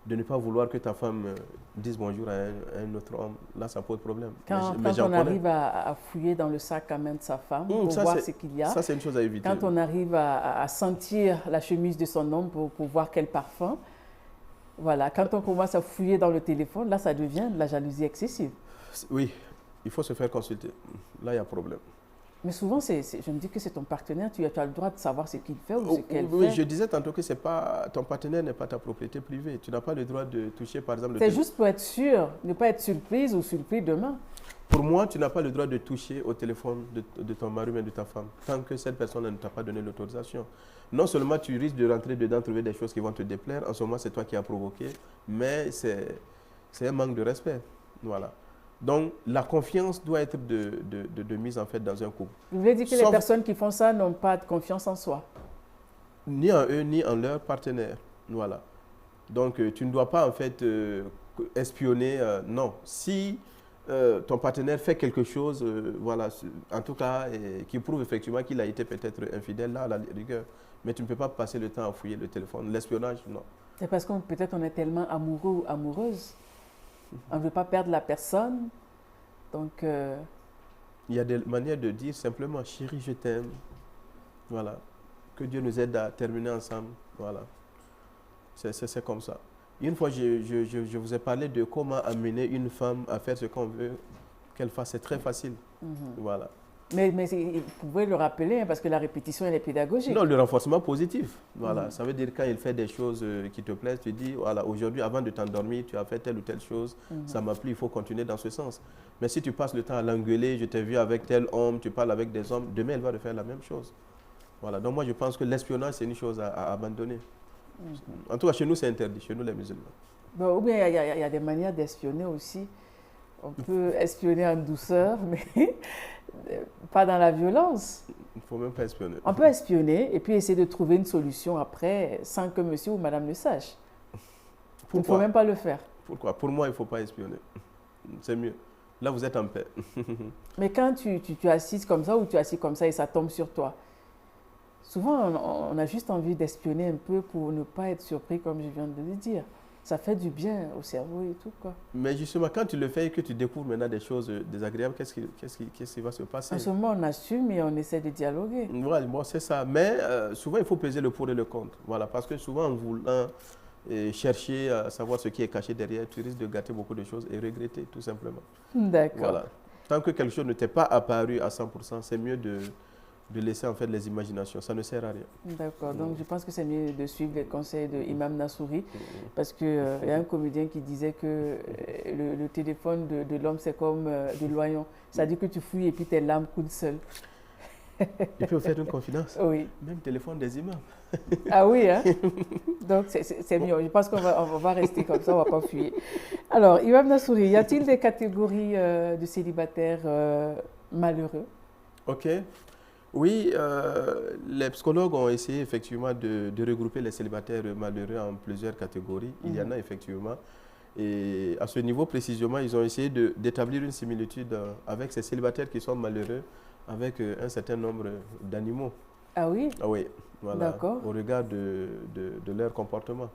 ne pas vouloir que ta femme dise bonjour à un autre homme. Là, ça pose problème. Quand on arrive à fouiller dans le sac à main de sa femme pour voir ce qu'il y a. Ça, c'est une chose à éviter. Quand on arrive à sentir la chemise de son homme pour voir quel parfum. Voilà, quand on commence à fouiller dans le téléphone, là, ça devient de la jalousie excessive. Oui, il faut se faire consulter. Là, il y a problème. Mais souvent, je me dis que c'est ton partenaire, tu as le droit de savoir ce qu'il fait ou ce qu'elle fait. Oui, je disais tantôt que ton partenaire n'est pas ta propriété privée. Tu n'as pas le droit de toucher, par exemple... C'est juste pour être sûr, ne pas être surprise ou surpris demain. Pour moi, tu n'as pas le droit de toucher au téléphone de ton mari ou de ta femme, tant que cette personne ne t'a pas donné l'autorisation. Non seulement tu risques de rentrer dedans, trouver des choses qui vont te déplaire, en ce moment c'est toi qui as provoqué, mais c'est un manque de respect. Voilà. Donc la confiance doit être de mise en fait dans un couple. Vous voulez dire que les personnes qui font ça n'ont pas de confiance en soi? Ni en eux, ni en leur partenaire. Voilà. Donc tu ne dois pas en fait espionner, non. Si ton partenaire fait quelque chose, voilà, en tout cas, qui prouve effectivement qu'il a été peut-être infidèle, là, à la rigueur. Mais tu ne peux pas passer le temps à fouiller le téléphone. L'espionnage, non. C'est parce qu'on peut-être on est tellement amoureux ou amoureuse. On ne veut pas perdre la personne. Donc, il y a des manières de dire simplement, chérie, je t'aime. Voilà. Que Dieu nous aide à terminer ensemble. Voilà. C'est comme ça. Une fois, je vous ai parlé de comment amener une femme à faire ce qu'on veut qu'elle fasse. C'est très facile. Voilà. Mais vous pouvez le rappeler, hein, parce que la répétition, elle est pédagogique. Non, le renforcement positif. Voilà. Ça veut dire quand il fait des choses qui te plaisent, tu dis, voilà, aujourd'hui, avant de t'endormir, tu as fait telle ou telle chose, ça m'a plu, il faut continuer dans ce sens. Mais si tu passes le temps à l'engueuler, je t'ai vu avec tel homme, tu parles avec des hommes, demain, elle va refaire la même chose. Voilà. Donc moi, je pense que l'espionnage, c'est une chose à abandonner. En tout cas, chez nous, c'est interdit, chez nous, les musulmans. Bon, ou bien, il y a des manières d'espionner aussi. On peut espionner en douceur, mais pas dans la violence. Il ne faut même pas espionner. On peut espionner et puis essayer de trouver une solution après sans que monsieur ou madame le sache. Il ne faut même pas le faire. Pourquoi? Pour moi, il ne faut pas espionner. C'est mieux. Là, vous êtes en paix. Mais quand tu assises comme ça ou tu assis comme ça et ça tombe sur toi, souvent on a juste envie d'espionner un peu pour ne pas être surpris comme je viens de le dire. Ça fait du bien au cerveau et tout, quoi. Mais justement, quand tu le fais et que tu découvres maintenant des choses désagréables, qu'est-ce qui va se passer? En ce moment, on assume et on essaie de dialoguer. Voilà, bon, c'est ça. Mais souvent, il faut peser le pour et le contre. Voilà, parce que souvent, en voulant chercher à savoir ce qui est caché derrière, tu risques de gâter beaucoup de choses et regretter, tout simplement. D'accord. Voilà. Tant que quelque chose ne t'est pas apparu à 100%, c'est mieux de laisser en fait les imaginations. Ça ne sert à rien. D'accord. Donc, je pense que c'est mieux de suivre les conseils de Imam Nassouri parce qu'il y a un comédien qui disait que le téléphone de l'homme, c'est comme de l'oignon. C'est-à-dire que tu fouilles et puis tes larmes coulent seules. Il peut faire une confidence. Oui. Même téléphone des imams. Ah oui, hein? Donc, c'est mieux. Je pense qu'on va rester comme ça, on ne va pas fuir. Alors, Imam Nassouri, y a-t-il des catégories de célibataires malheureux? Ok. Oui, les psychologues ont essayé effectivement de regrouper les célibataires malheureux en plusieurs catégories. Il y en a effectivement. Et à ce niveau précisément, ils ont essayé d'établir une similitude avec ces célibataires qui sont malheureux avec un certain nombre d'animaux. Ah oui? Ah oui, voilà. D'accord. Au regard de leur comportement.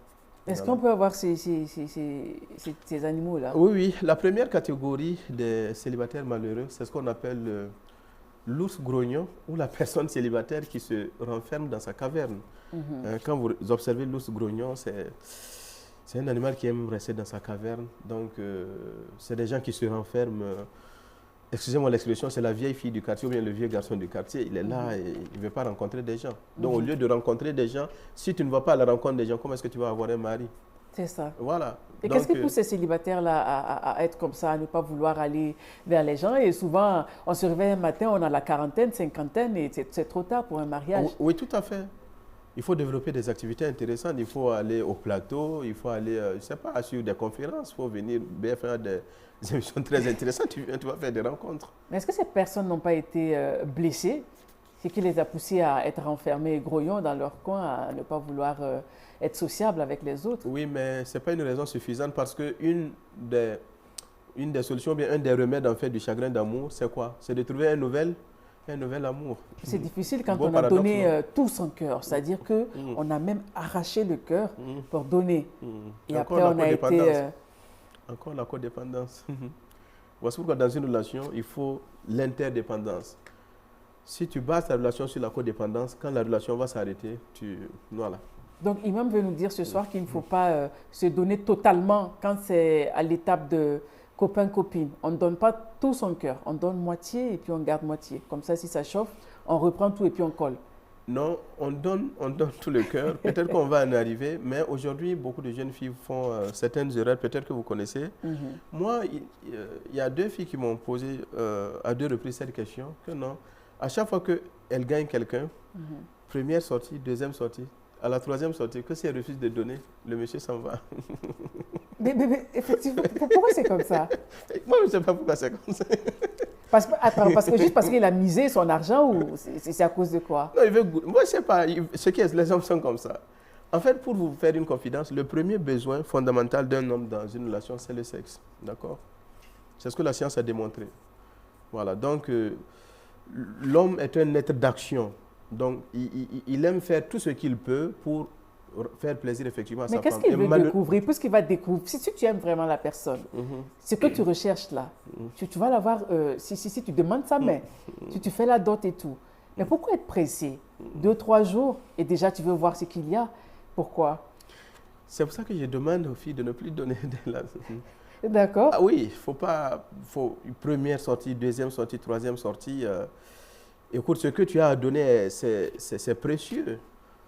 Est-ce qu'on peut avoir ces animaux-là? Oui, oui. La première catégorie des célibataires malheureux, c'est ce qu'on appelle l'ours grognon ou la personne célibataire qui se renferme dans sa caverne. Quand vous observez l'ours grognon, c'est un animal qui aime rester dans sa caverne. Donc, c'est des gens qui se renferment. Excusez-moi l'expression, c'est la vieille fille du quartier ou bien le vieux garçon du quartier. Il est là et il ne veut pas rencontrer des gens. Donc, au lieu de rencontrer des gens, si tu ne vas pas à la rencontre des gens, comment est-ce que tu vas avoir un mari? C'est ça. Voilà. Et qu'est-ce qui pousse ces célibataires-là à être comme ça, à ne pas vouloir aller vers les gens? Et souvent, on se réveille un matin, on a la quarantaine, cinquantaine, et c'est trop tard pour un mariage. Oui, tout à fait. Il faut développer des activités intéressantes. Il faut aller au plateau, il faut aller, je ne sais pas, sur des conférences, il faut venir faire des émissions très intéressantes. Tu vas faire des rencontres. Mais est-ce que ces personnes n'ont pas été blessées? Ce qui les a poussés à être renfermés et grouillons dans leur coin, à ne pas vouloir être sociables avec les autres? Oui, mais ce n'est pas une raison suffisante parce qu'une des solutions, bien un des remèdes en fait du chagrin d'amour, c'est quoi? C'est de trouver un nouvel amour. C'est difficile quand on a donné tout son cœur, c'est-à-dire qu'on a même arraché le cœur pour donner. Et encore après, on a été... Encore la codépendance. Voici pourquoi dans une relation, il faut l'interdépendance. Si tu bases ta relation sur la codépendance, quand la relation va s'arrêter, voilà. Donc, Imam veut nous dire ce soir qu'il ne faut pas se donner totalement quand c'est à l'étape de copain-copine. On ne donne pas tout son cœur, on donne moitié et puis on garde moitié. Comme ça, si ça chauffe, on reprend tout et puis on colle. Non, on donne tout le cœur. Peut-être qu'on va en arriver, mais aujourd'hui, beaucoup de jeunes filles font certaines erreurs, peut-être que vous connaissez. Moi, il y a 2 filles qui m'ont posé à 2 reprises cette question, que non. À chaque fois qu'elles gagnent quelqu'un, première sortie, deuxième sortie, à la 3e sortie, que si elles refusent de donner, le monsieur s'en va. Mais effectivement, pourquoi c'est comme ça? Moi, je ne sais pas pourquoi c'est comme ça. Juste parce qu'il a misé son argent ou c'est à cause de quoi? Non, moi, je ne sais pas. Les hommes sont comme ça. En fait, pour vous faire une confidence, le premier besoin fondamental d'un homme dans une relation, c'est le sexe. D'accord? C'est ce que la science a démontré. Voilà, donc l'homme est un être d'action. Donc il aime faire tout ce qu'il peut pour faire plaisir effectivement à Mais sa qu'est-ce femme. qu'il veut découvrir? Puisqu'il va découvrir, si tu aimes vraiment la personne, ce que tu recherches là, tu vas l'avoir, si tu demandes sa main, si tu fais la dot et tout. Mais pourquoi être pressé? 2-3 jours et déjà tu veux voir ce qu'il y a. Pourquoi? C'est pour ça que je demande aux filles de ne plus donner de la... D'accord. Ah oui, faut une première sortie, deuxième sortie, troisième sortie. Écoute, ce que tu as à donner, c'est précieux.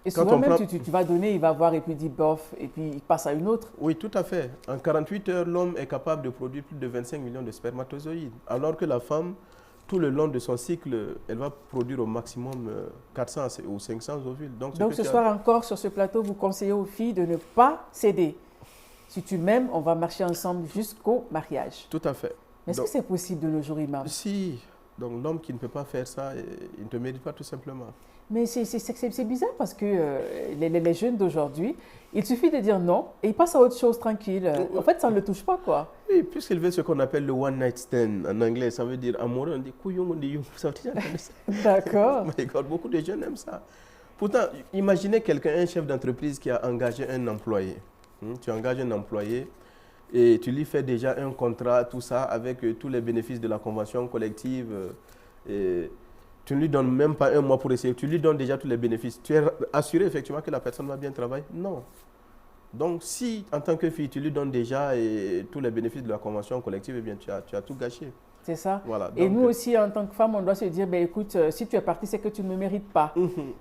Et souvent même, tu vas donner, il va voir et puis il dit bof, et puis il passe à une autre. Oui, tout à fait. En 48 heures, l'homme est capable de produire plus de 25 millions de spermatozoïdes. Alors que la femme, tout le long de son cycle, elle va produire au maximum 400 ou 500 ovules. Donc ce soir encore, sur ce plateau, vous conseillez aux filles de ne pas céder. Si tu m'aimes, on va marcher ensemble jusqu'au mariage. Tout à fait. Est-ce que c'est possible de nos jours, Imam? Si. Donc l'homme qui ne peut pas faire ça, il ne te mérite pas tout simplement. Mais c'est bizarre parce que les jeunes d'aujourd'hui, il suffit de dire non et ils passent à autre chose tranquille. En fait, ça ne le touche pas, quoi. Oui, puisqu'il veut ce qu'on appelle le one night stand en anglais, ça veut dire amoureux. On dit couillon, on dit you. D'accord. Beaucoup de jeunes aiment ça. Pourtant, imaginez quelqu'un, un chef d'entreprise qui a engagé un employé. Tu engages un employé et tu lui fais déjà un contrat, tout ça, avec tous les bénéfices de la convention collective. Tu ne lui donnes même pas un mois pour essayer, tu lui donnes déjà tous les bénéfices. Tu es assuré effectivement que la personne va bien travailler? Non. Donc si en tant que fille, tu lui donnes déjà tous les bénéfices de la convention collective, eh bien tu as tout gâché. C'est ça. Voilà, donc, et nous aussi, en tant que femme, on doit se dire, ben, écoute, si tu es parti, c'est que tu ne me mérites pas.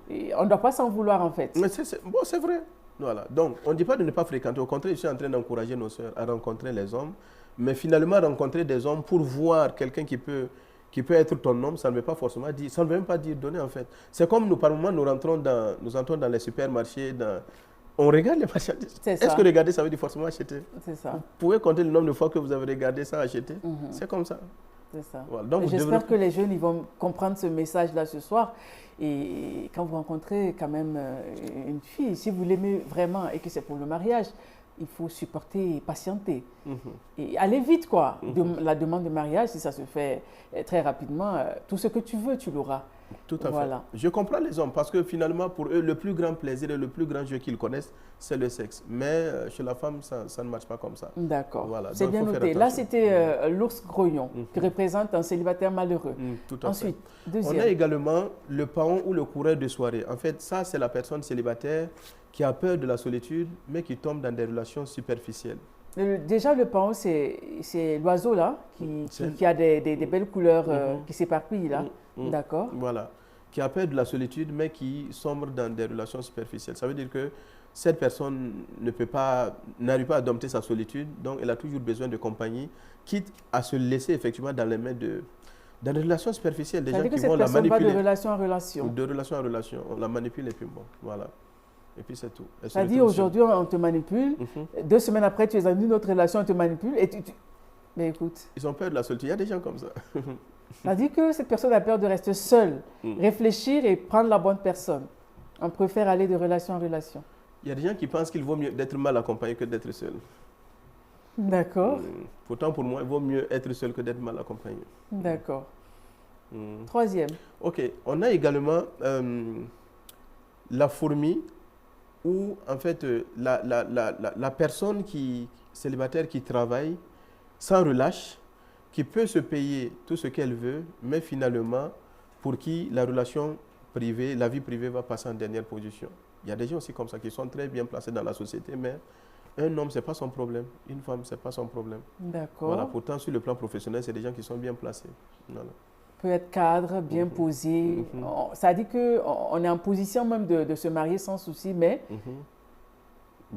Et on ne doit pas s'en vouloir en fait. Mais c'est vrai. Voilà. Donc on ne dit pas de ne pas fréquenter. Au contraire, je suis en train d'encourager nos soeurs à rencontrer les hommes. Mais finalement, rencontrer des hommes pour voir quelqu'un qui peut être ton homme, ça ne veut pas forcément dire, ça ne veut même pas dire donner en fait. C'est comme nous, par moment, nous entrons dans les supermarchés, on regarde les marchandises. Est-ce que regarder, ça veut dire forcément acheter? C'est ça. Vous pouvez compter le nombre de fois que vous avez regardé ça, acheter. C'est comme ça. C'est ça. Voilà. Donc, j'espère que les jeunes ils vont comprendre ce message-là ce soir. Et quand vous rencontrez quand même une fille, si vous l'aimez vraiment et que c'est pour le mariage, il faut supporter et patienter. Et aller vite, quoi. La demande de mariage, si ça se fait très rapidement, tout ce que tu veux, tu l'auras. Tout à fait. Je comprends les hommes parce que finalement, pour eux, le plus grand plaisir et le plus grand jeu qu'ils connaissent, c'est le sexe. Mais chez la femme, ça ne marche pas comme ça. D'accord. Voilà. C'est bien noté. Là, c'était l'ours grognon qui représente un célibataire malheureux. Tout à Ensuite, fait. deuxième. On a également le paon ou le coureur de soirée. En fait, ça, c'est la personne célibataire qui a peur de la solitude, mais qui tombe dans des relations superficielles. Déjà, le paon, c'est l'oiseau là, qui a des belles couleurs qui s'éparpillent là. D'accord. Voilà. Qui a peur de la solitude, mais qui sombre dans des relations superficielles. Ça veut dire que cette personne n'arrive pas à dompter sa solitude, donc elle a toujours besoin de compagnie, quitte à se laisser effectivement dans les mains dans des relations superficielles. Des gens qui vont la manipuler. Ça veut dire que cette personne va de relation en relation. De relation en relation. On la manipule et puis bon, voilà. Et puis c'est tout. C'est-à-dire aujourd'hui, on te manipule. 2 semaines après, tu es dans une autre relation, on te manipule. Mais écoute. Ils ont peur de la solitude. Il y a des gens comme ça. C'est-à-dire que cette personne a peur de rester seule, réfléchir et prendre la bonne personne. On préfère aller de relation en relation. Il y a des gens qui pensent qu'il vaut mieux d'être mal accompagné que d'être seul. D'accord. Pourtant, pour moi, il vaut mieux être seul que d'être mal accompagné. D'accord. Troisième. OK. On a également la fourmi où, en fait, la personne célibataire qui travaille sans relâche, qui peut se payer tout ce qu'elle veut, mais finalement, pour qui la relation privée, la vie privée va passer en dernière position. Il y a des gens aussi comme ça qui sont très bien placés dans la société, mais un homme, ce n'est pas son problème. Une femme, ce n'est pas son problème. D'accord. Voilà. Pourtant, sur le plan professionnel, c'est des gens qui sont bien placés. Voilà. Peut être cadre, bien posé. Ça dit qu'on est en position même de se marier sans souci, mais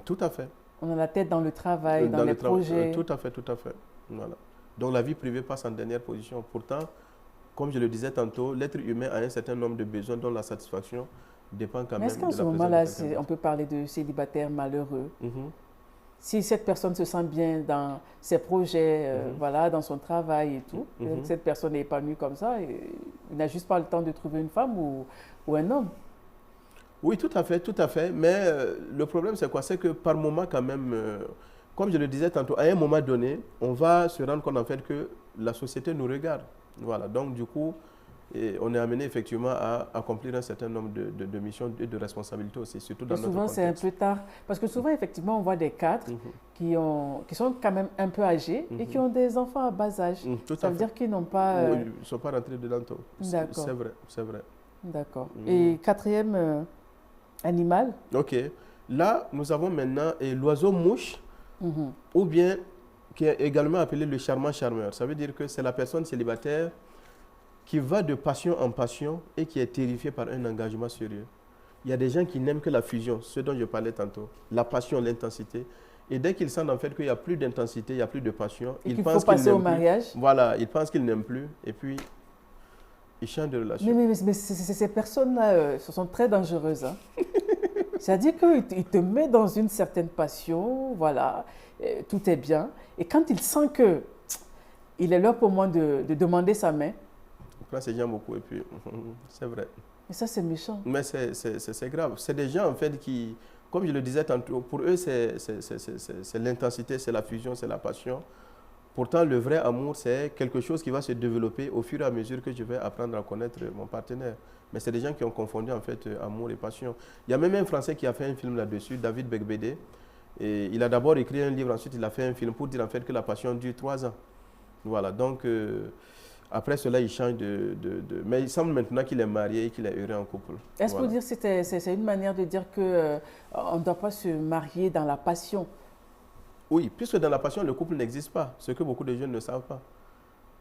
tout à fait. On a la tête dans le travail, dans les projets. Tout à fait, tout à fait. Voilà. Donc la vie privée passe en dernière position. Pourtant, comme je le disais tantôt, l'être humain a un certain nombre de besoins dont la satisfaction dépend quand même de la présence. Mais est-ce qu'en ce moment-là, on peut parler de célibataire malheureux? Si cette personne se sent bien dans ses projets, voilà, dans son travail et tout, cette personne est épanouie comme ça, il n'a juste pas le temps de trouver une femme ou un homme. Oui, tout à fait, tout à fait. Mais le problème, c'est quoi? C'est que par moment, quand même, comme je le disais tantôt, à un moment donné, on va se rendre compte en fait que la société nous regarde. Voilà, donc du coup, on est amené effectivement à accomplir un certain nombre de missions et de responsabilités aussi, surtout dans notre souvent, contexte. c'est un peu tard. Parce que souvent, effectivement, on voit des cadres qui sont quand même un peu âgés et qui ont des enfants à bas âge. Ça veut dire qu'ils n'ont pas... Oui, ils ne sont pas rentrés dedans tôt. D'accord. C'est vrai, c'est vrai. D'accord. Et quatrième animal? Ok. Là, nous avons maintenant l'oiseau-mouche, ou bien qui est également appelé le charmant charmeur. Ça veut dire que c'est la personne célibataire qui va de passion en passion et qui est terrifiée par un engagement sérieux. Il y a des gens qui n'aiment que la fusion, ce dont je parlais tantôt, la passion, l'intensité. Et dès qu'ils sentent en fait qu'il n'y a plus d'intensité, il n'y a plus de passion, ils pensent qu'il faut passer au mariage. Voilà, ils pensent qu'ils n'aiment plus et puis ils changent de relation. Mais ces personnes-là, ce sont très dangereuses. Hein. C'est-à-dire qu'il te met dans une certaine passion, voilà, tout est bien. Et quand il sent qu'il est l'heure pour moi de demander sa main, il prend ses gens beaucoup et puis c'est vrai. Et ça, c'est méchant. Mais c'est grave. C'est des gens en fait qui, comme je le disais tantôt, pour eux, c'est l'intensité, c'est la fusion, c'est la passion. Pourtant, le vrai amour, c'est quelque chose qui va se développer au fur et à mesure que je vais apprendre à connaître mon partenaire. Mais c'est des gens qui ont confondu en fait amour et passion. Il y a même un Français qui a fait un film là-dessus, David Becbédé. Et il a d'abord écrit un livre, ensuite il a fait un film pour dire en fait que la passion dure 3 ans. Voilà, donc après cela, il change Mais il semble maintenant qu'il est marié et qu'il est heureux en couple. Est-ce pour dire que c'est une manière de dire qu'on ne doit pas se marier dans la passion? Oui, puisque dans la passion, le couple n'existe pas, ce que beaucoup de jeunes ne savent pas.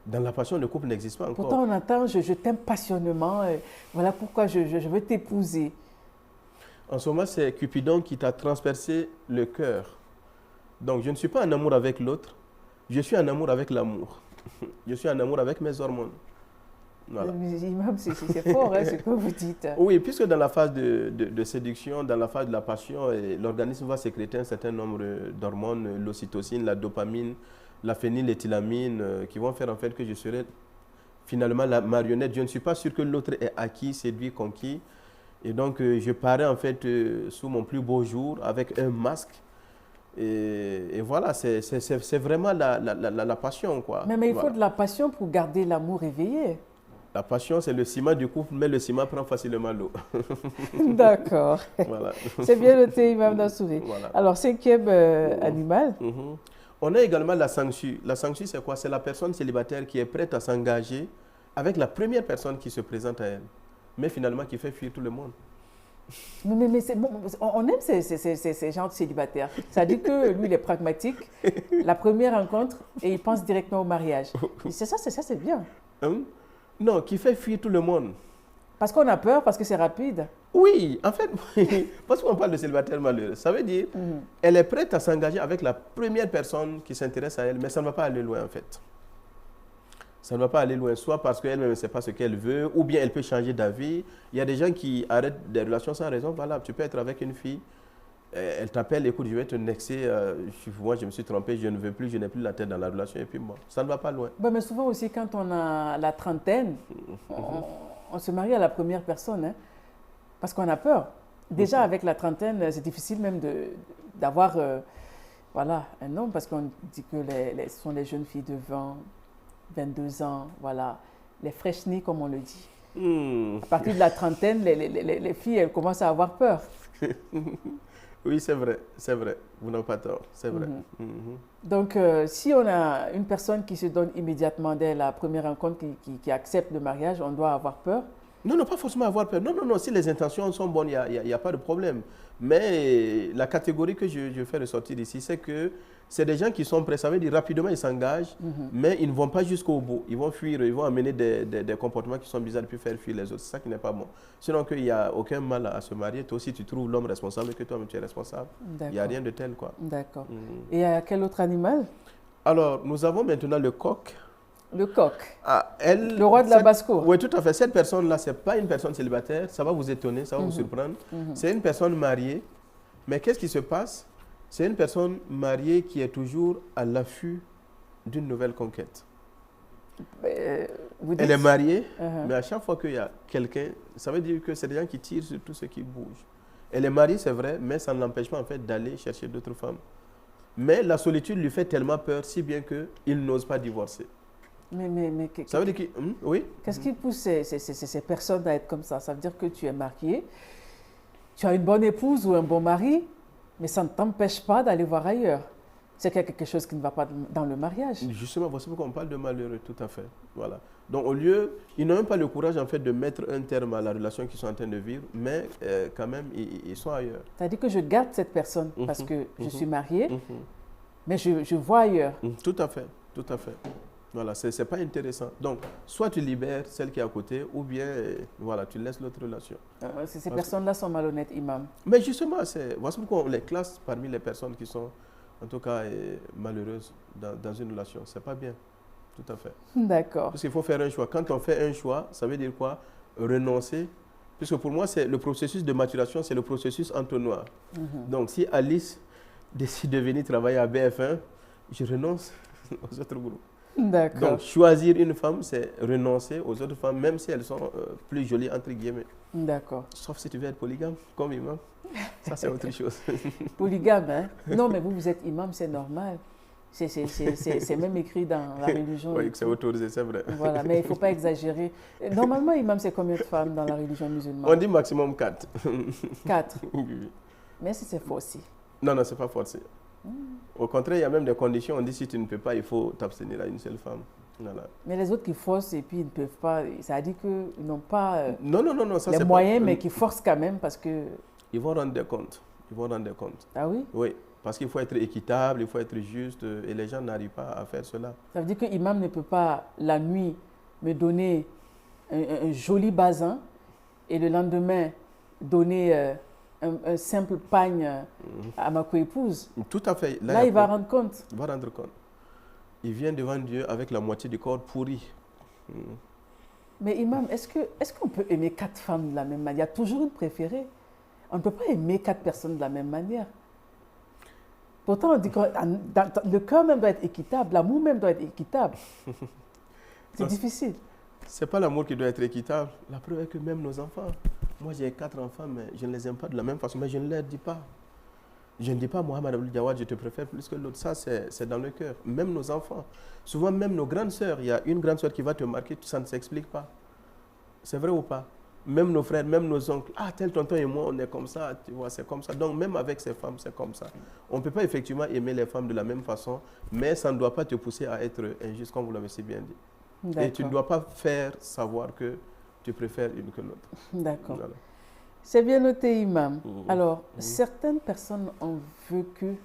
Dans la passion, le couple n'existe pas encore. Pourtant, on entend « je t'aime passionnément, voilà pourquoi je veux t'épouser ». En ce moment, c'est Cupidon qui t'a transpercé le cœur. Donc, je ne suis pas en amour avec l'autre, je suis en amour avec l'amour. Je suis en amour avec mes hormones. Voilà. C'est fort ce que vous dites. Oui, puisque dans la phase de séduction, dans la phase de la passion, l'organisme va sécréter un certain nombre d'hormones, l'ocytocine, la dopamine, la phényléthylamine, qui vont faire en fait que je serai finalement la marionnette. Je ne suis pas sûr que l'autre est acquis, séduit, conquis. Et donc, je parais en fait sous mon plus beau jour avec un masque. Et voilà, c'est vraiment la passion, quoi. Mais il faut de la passion pour garder l'amour éveillé. La passion, c'est le ciment du couple, mais le ciment prend facilement l'eau. D'accord. Voilà. C'est bien noté, Imam Nassouri. Voilà. Alors, cinquième animal. On a également la sangsue. La sangsue, c'est quoi? C'est la personne célibataire qui est prête à s'engager avec la première personne qui se présente à elle, mais finalement qui fait fuir tout le monde. Mais bon, on aime ces gens célibataires. Ça dit que lui, il est pragmatique. La première rencontre, et il pense directement au mariage. C'est ça, c'est bien. Non, qui fait fuir tout le monde. Parce qu'on a peur, parce que c'est rapide. Oui, en fait, parce qu'on parle de célibataire malheureux, ça veut dire elle est prête à s'engager avec la première personne qui s'intéresse à elle, mais ça ne va pas aller loin en fait. Ça ne va pas aller loin, soit parce qu'elle-même ne sait pas ce qu'elle veut, ou bien elle peut changer d'avis. Il y a des gens qui arrêtent des relations sans raison valable. Tu peux être avec une fille, elle t'appelle, écoute, je vais te nexer, moi je me suis trompé, je ne veux plus, je n'ai plus la tête dans la relation, et puis bon, ça ne va pas loin. Mais souvent aussi, quand on a la trentaine, on se marie à la première personne, hein, parce qu'on a peur. Déjà, avec la trentaine, c'est difficile même d'avoir voilà, un homme, parce qu'on dit que ce sont les jeunes filles de 20, 22 ans, voilà, les fraîches-nées, comme on le dit. À partir de la trentaine, les filles, elles commencent à avoir peur. Oui, c'est vrai, vous n'avez pas tort, c'est vrai. Donc, si on a une personne qui se donne immédiatement dès la première rencontre, qui accepte le mariage, on doit avoir peur? Non, pas forcément avoir peur. Non, si les intentions sont bonnes, il n'y a pas de problème. Mais la catégorie que je fais ressortir ici, c'est que c'est des gens qui sont prêts. Ça veut dire rapidement, ils s'engagent, mais ils ne vont pas jusqu'au bout. Ils vont fuir, ils vont amener des comportements qui sont bizarres puis faire fuir les autres. C'est ça qui n'est pas bon. Sinon, qu'il n'y a aucun mal à se marier. Toi aussi, tu trouves l'homme responsable que toi-même tu es responsable. Il n'y a rien de tel, quoi. D'accord. Et quel autre animal? Alors, nous avons maintenant le coq. Le coq. Le roi de la basse-cour. Oui, tout à fait. Cette personne-là, ce n'est pas une personne célibataire. Ça va vous étonner, ça va vous surprendre. C'est une personne mariée. Mais qu'est-ce qui se passe? C'est une personne mariée qui est toujours à l'affût d'une nouvelle conquête. Elle est mariée, mais à chaque fois qu'il y a quelqu'un, ça veut dire que c'est des gens qui tirent sur tout ce qui bouge. Elle est mariée, c'est vrai, mais ça ne l'empêche pas en fait d'aller chercher d'autres femmes. Mais la solitude lui fait tellement peur, si bien qu'il n'ose pas divorcer. Mais Ça veut dire que... oui. Qu'est-ce qui pousse ces personnes à être comme ça? Ça veut dire que tu es marié, tu as une bonne épouse ou un bon mari, mais ça ne t'empêche pas d'aller voir ailleurs. C'est qu'il y a quelque chose qui ne va pas dans le mariage. Justement, voici pourquoi on parle de malheureux, tout à fait. Voilà. Donc, au lieu, ils n'ont même pas le courage, en fait, de mettre un terme à la relation qu'ils sont en train de vivre, mais quand même, ils sont ailleurs. C'est-à-dire que je garde cette personne parce que je suis mariée, mais je vois ailleurs. Tout à fait, tout à fait. Voilà, ce n'est pas intéressant. Donc, soit tu libères celle qui est à côté, ou bien, voilà, tu laisses l'autre relation. Ces personnes-là sont malhonnêtes, imam. Mais justement, voici pourquoi on les classe parmi les personnes qui sont, en tout cas, malheureuses dans une relation. Ce n'est pas bien, tout à fait. D'accord. Parce qu'il faut faire un choix. Quand on fait un choix, ça veut dire quoi? Renoncer. Puisque pour moi, c'est le processus de maturation, c'est le processus entonnoir. Donc, si Alice décide de venir travailler à BF1, je renonce aux autres groupes. D'accord. Donc, choisir une femme, c'est renoncer aux autres femmes, même si elles sont plus jolies, entre guillemets. D'accord. Sauf si tu veux être polygame, comme imam. Ça, c'est autre chose. Polygame, hein? Non, mais vous êtes imam, c'est normal. C'est même écrit dans la religion. Oui, c'est autorisé, c'est vrai. Voilà, mais il ne faut pas exagérer. Normalement, imam, c'est combien de femmes dans la religion musulmane? On dit maximum 4. 4. Oui, oui. Mais si c'est forcé. Non, non, ce n'est pas forcé. Au contraire, il y a même des conditions. On dit si tu ne peux pas, il faut t'abstenir à une seule femme. Voilà. Mais les autres qui forcent et puis ils ne peuvent pas, ça veut dire qu'ils n'ont pas non, ça, les moyens, mais qui forcent quand même parce que... Ils vont rendre des comptes. Ils vont rendre des comptes. Ah oui? Oui, parce qu'il faut être équitable, il faut être juste, et les gens n'arrivent pas à faire cela. Ça veut dire que l'imam ne peut pas, la nuit, me donner un joli basin et le lendemain, donner un simple pagne à ma coépouse. Tout à fait. Là il va rendre compte. Il va rendre compte. Il vient devant Dieu avec la moitié du corps pourri. Mais imam, est-ce qu'on peut aimer 4 femmes de la même manière? Il y a toujours une préférée. On ne peut pas aimer 4 personnes de la même manière. Pourtant, on dit que le cœur même doit être équitable, l'amour même doit être équitable. C'est difficile. Ce n'est pas l'amour qui doit être équitable. La preuve est que même nos enfants, moi j'ai 4 enfants, mais je ne les aime pas de la même façon, mais je ne leur dis pas. Je ne dis pas, Mohamed Abdel Jawad, je te préfère plus que l'autre. Ça, c'est dans le cœur. Même nos enfants. Souvent, même nos grandes sœurs, il y a une grande sœur qui va te marquer, ça ne s'explique pas. C'est vrai ou pas? Même nos frères, même nos oncles. Ah, tel tonton et moi, on est comme ça, tu vois, c'est comme ça. Donc, même avec ces femmes, c'est comme ça. On ne peut pas effectivement aimer les femmes de la même façon, mais ça ne doit pas te pousser à être injuste, comme vous l'avez si bien dit. Et tu ne dois pas faire savoir que tu préfères une que l'autre. D'accord. Voilà. C'est bien noté, imam. Alors, certaines personnes ont vécu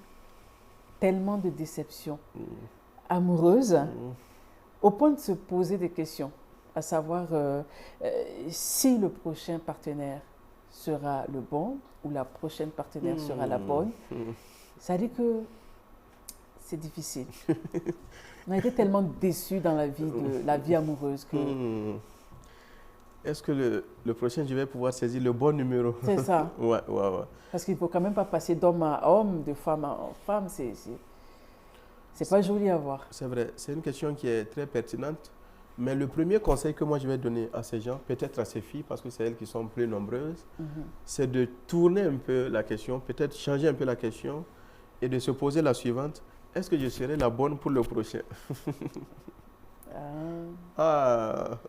tellement de déceptions amoureuses au point de se poser des questions, à savoir si le prochain partenaire sera le bon ou la prochaine partenaire sera la bonne. Ça veut dire que c'est difficile. On a été tellement déçus dans la vie amoureuse que... Est-ce que le prochain, je vais pouvoir saisir le bon numéro? C'est ça. Ouais. Parce qu'il ne faut quand même pas passer d'homme à homme, de femme à femme. C'est pas joli à voir. C'est vrai. C'est une question qui est très pertinente. Mais le premier conseil que moi je vais donner à ces gens, peut-être à ces filles, parce que c'est elles qui sont plus nombreuses, c'est de tourner un peu la question, peut-être changer un peu la question et de se poser la suivante. Est-ce que je serai la bonne pour le prochain? Voilà.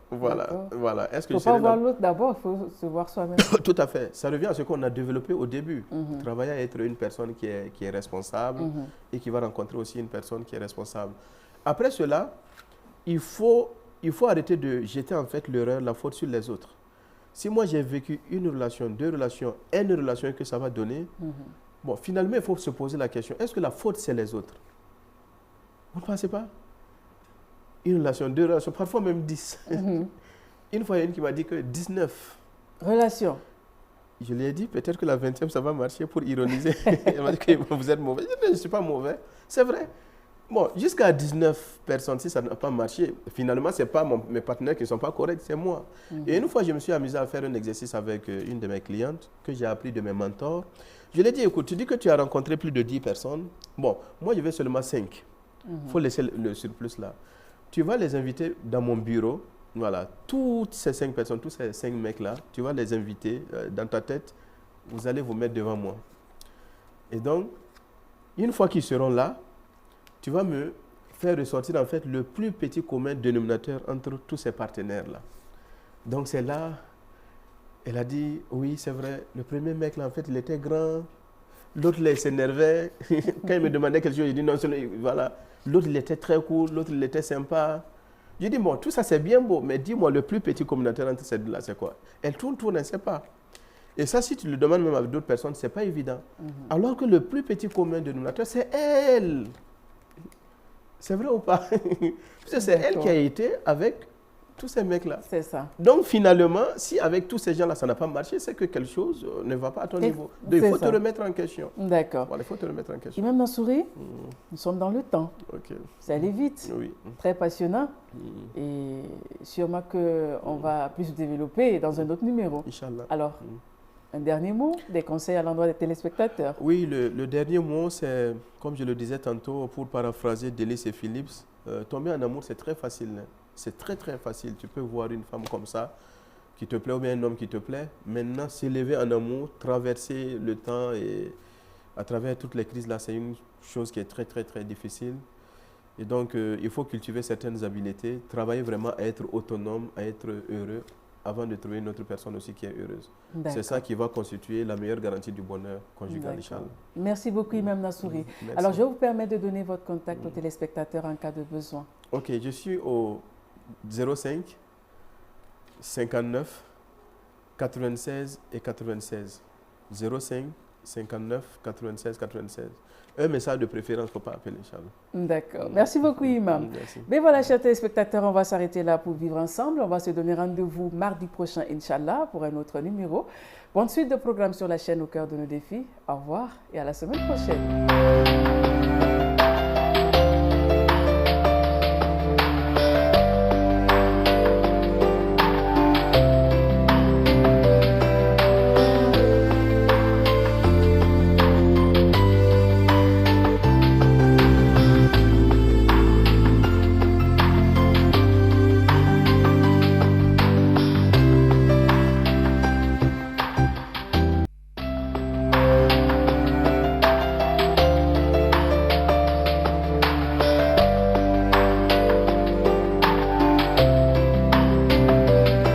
Est-ce que il ne faut pas voir l'autre d'abord, il faut se voir soi-même. Tout à fait. Ça revient à ce qu'on a développé au début. Travailler à être une personne qui est responsable et qui va rencontrer aussi une personne qui est responsable. Après cela, il faut arrêter de jeter en fait l'erreur, la faute sur les autres. Si moi j'ai vécu une relation, 2 relations, une relation que ça va donner, bon, finalement il faut se poser la question, est-ce que la faute c'est les autres? Vous ne pensez pas? Une relation, 2 relations, parfois même 10. Une fois, il y a une qui m'a dit que 19. Relations. Je lui ai dit, peut-être que la 20e, ça va marcher pour ironiser. Elle m'a dit que vous êtes mauvais. Je ne suis pas mauvais. C'est vrai. Bon, jusqu'à 19 personnes, si ça n'a pas marché, finalement, ce n'est pas mes partenaires qui ne sont pas corrects, c'est moi. Et une fois, je me suis amusé à faire un exercice avec une de mes clientes que j'ai appris de mes mentors. Je lui ai dit, écoute, tu dis que tu as rencontré plus de 10 personnes. Bon, moi, je vais seulement 5. Il faut laisser le surplus là. Tu vas les inviter dans mon bureau. Voilà, toutes ces 5 personnes, tous ces 5 mecs-là, tu vas les inviter dans ta tête. Vous allez vous mettre devant moi. Et donc, une fois qu'ils seront là, tu vas me faire ressortir en fait le plus petit commun dénominateur entre tous ces partenaires-là. Donc c'est là, elle a dit, oui, c'est vrai, le premier mec là, en fait, il était grand, l'autre là, il s'énervait. Quand il me demandait quelque chose, il dit non, voilà. L'autre, il était très cool, l'autre, il était sympa. Je dis, bon, tout ça c'est bien beau, mais dis-moi, le plus petit communautaire entre ces deux-là, c'est quoi? Elle tourne, elle ne sait pas. Et ça, si tu le demandes même avec d'autres personnes, ce n'est pas évident. Alors que le plus petit commun dénominateur, c'est elle. C'est vrai ou pas? C'est elle qui a été avec tous ces mecs-là. C'est ça. Donc finalement, si avec tous ces gens-là, ça n'a pas marché, c'est que quelque chose ne va pas à ton niveau. Donc il faut te remettre en question. D'accord. Voilà, il faut te remettre en question. Imam Nassouri, nous sommes dans le temps. Okay. Ça allait vite. Oui. Très passionnant. Et sûrement qu'on va plus développer dans un autre numéro. Inch'Allah. Alors, un dernier mot, des conseils à l'endroit des téléspectateurs? Oui, le dernier mot, c'est, comme je le disais tantôt, pour paraphraser Delis et Phillips, tomber en amour, c'est très facile. Hein. C'est très, très facile. Tu peux voir une femme comme ça, qui te plaît, ou bien un homme qui te plaît. Maintenant, s'élever en amour, traverser le temps et à travers toutes les crises, là, c'est une chose qui est très, très, très difficile. Et donc, il faut cultiver certaines habiletés, travailler vraiment à être autonome, à être heureux, avant de trouver une autre personne aussi qui est heureuse. C'est ça qui va constituer la meilleure garantie du bonheur conjugal, Inch'Allah. Merci beaucoup, Imam Nassouri. Alors, je vous permets de donner votre contact aux téléspectateurs en cas de besoin. Ok, je suis au 05 59 96 et 96. 05 59 96 96. Un message de préférence, il ne faut pas appeler, Inch'Allah. D'accord. Merci beaucoup, Imam. Merci. Mais voilà, chers téléspectateurs, on va s'arrêter là pour vivre ensemble. On va se donner rendez-vous mardi prochain, Inch'Allah, pour un autre numéro. Bonne suite de programme sur la chaîne Au cœur de nos défis. Au revoir et à la semaine prochaine.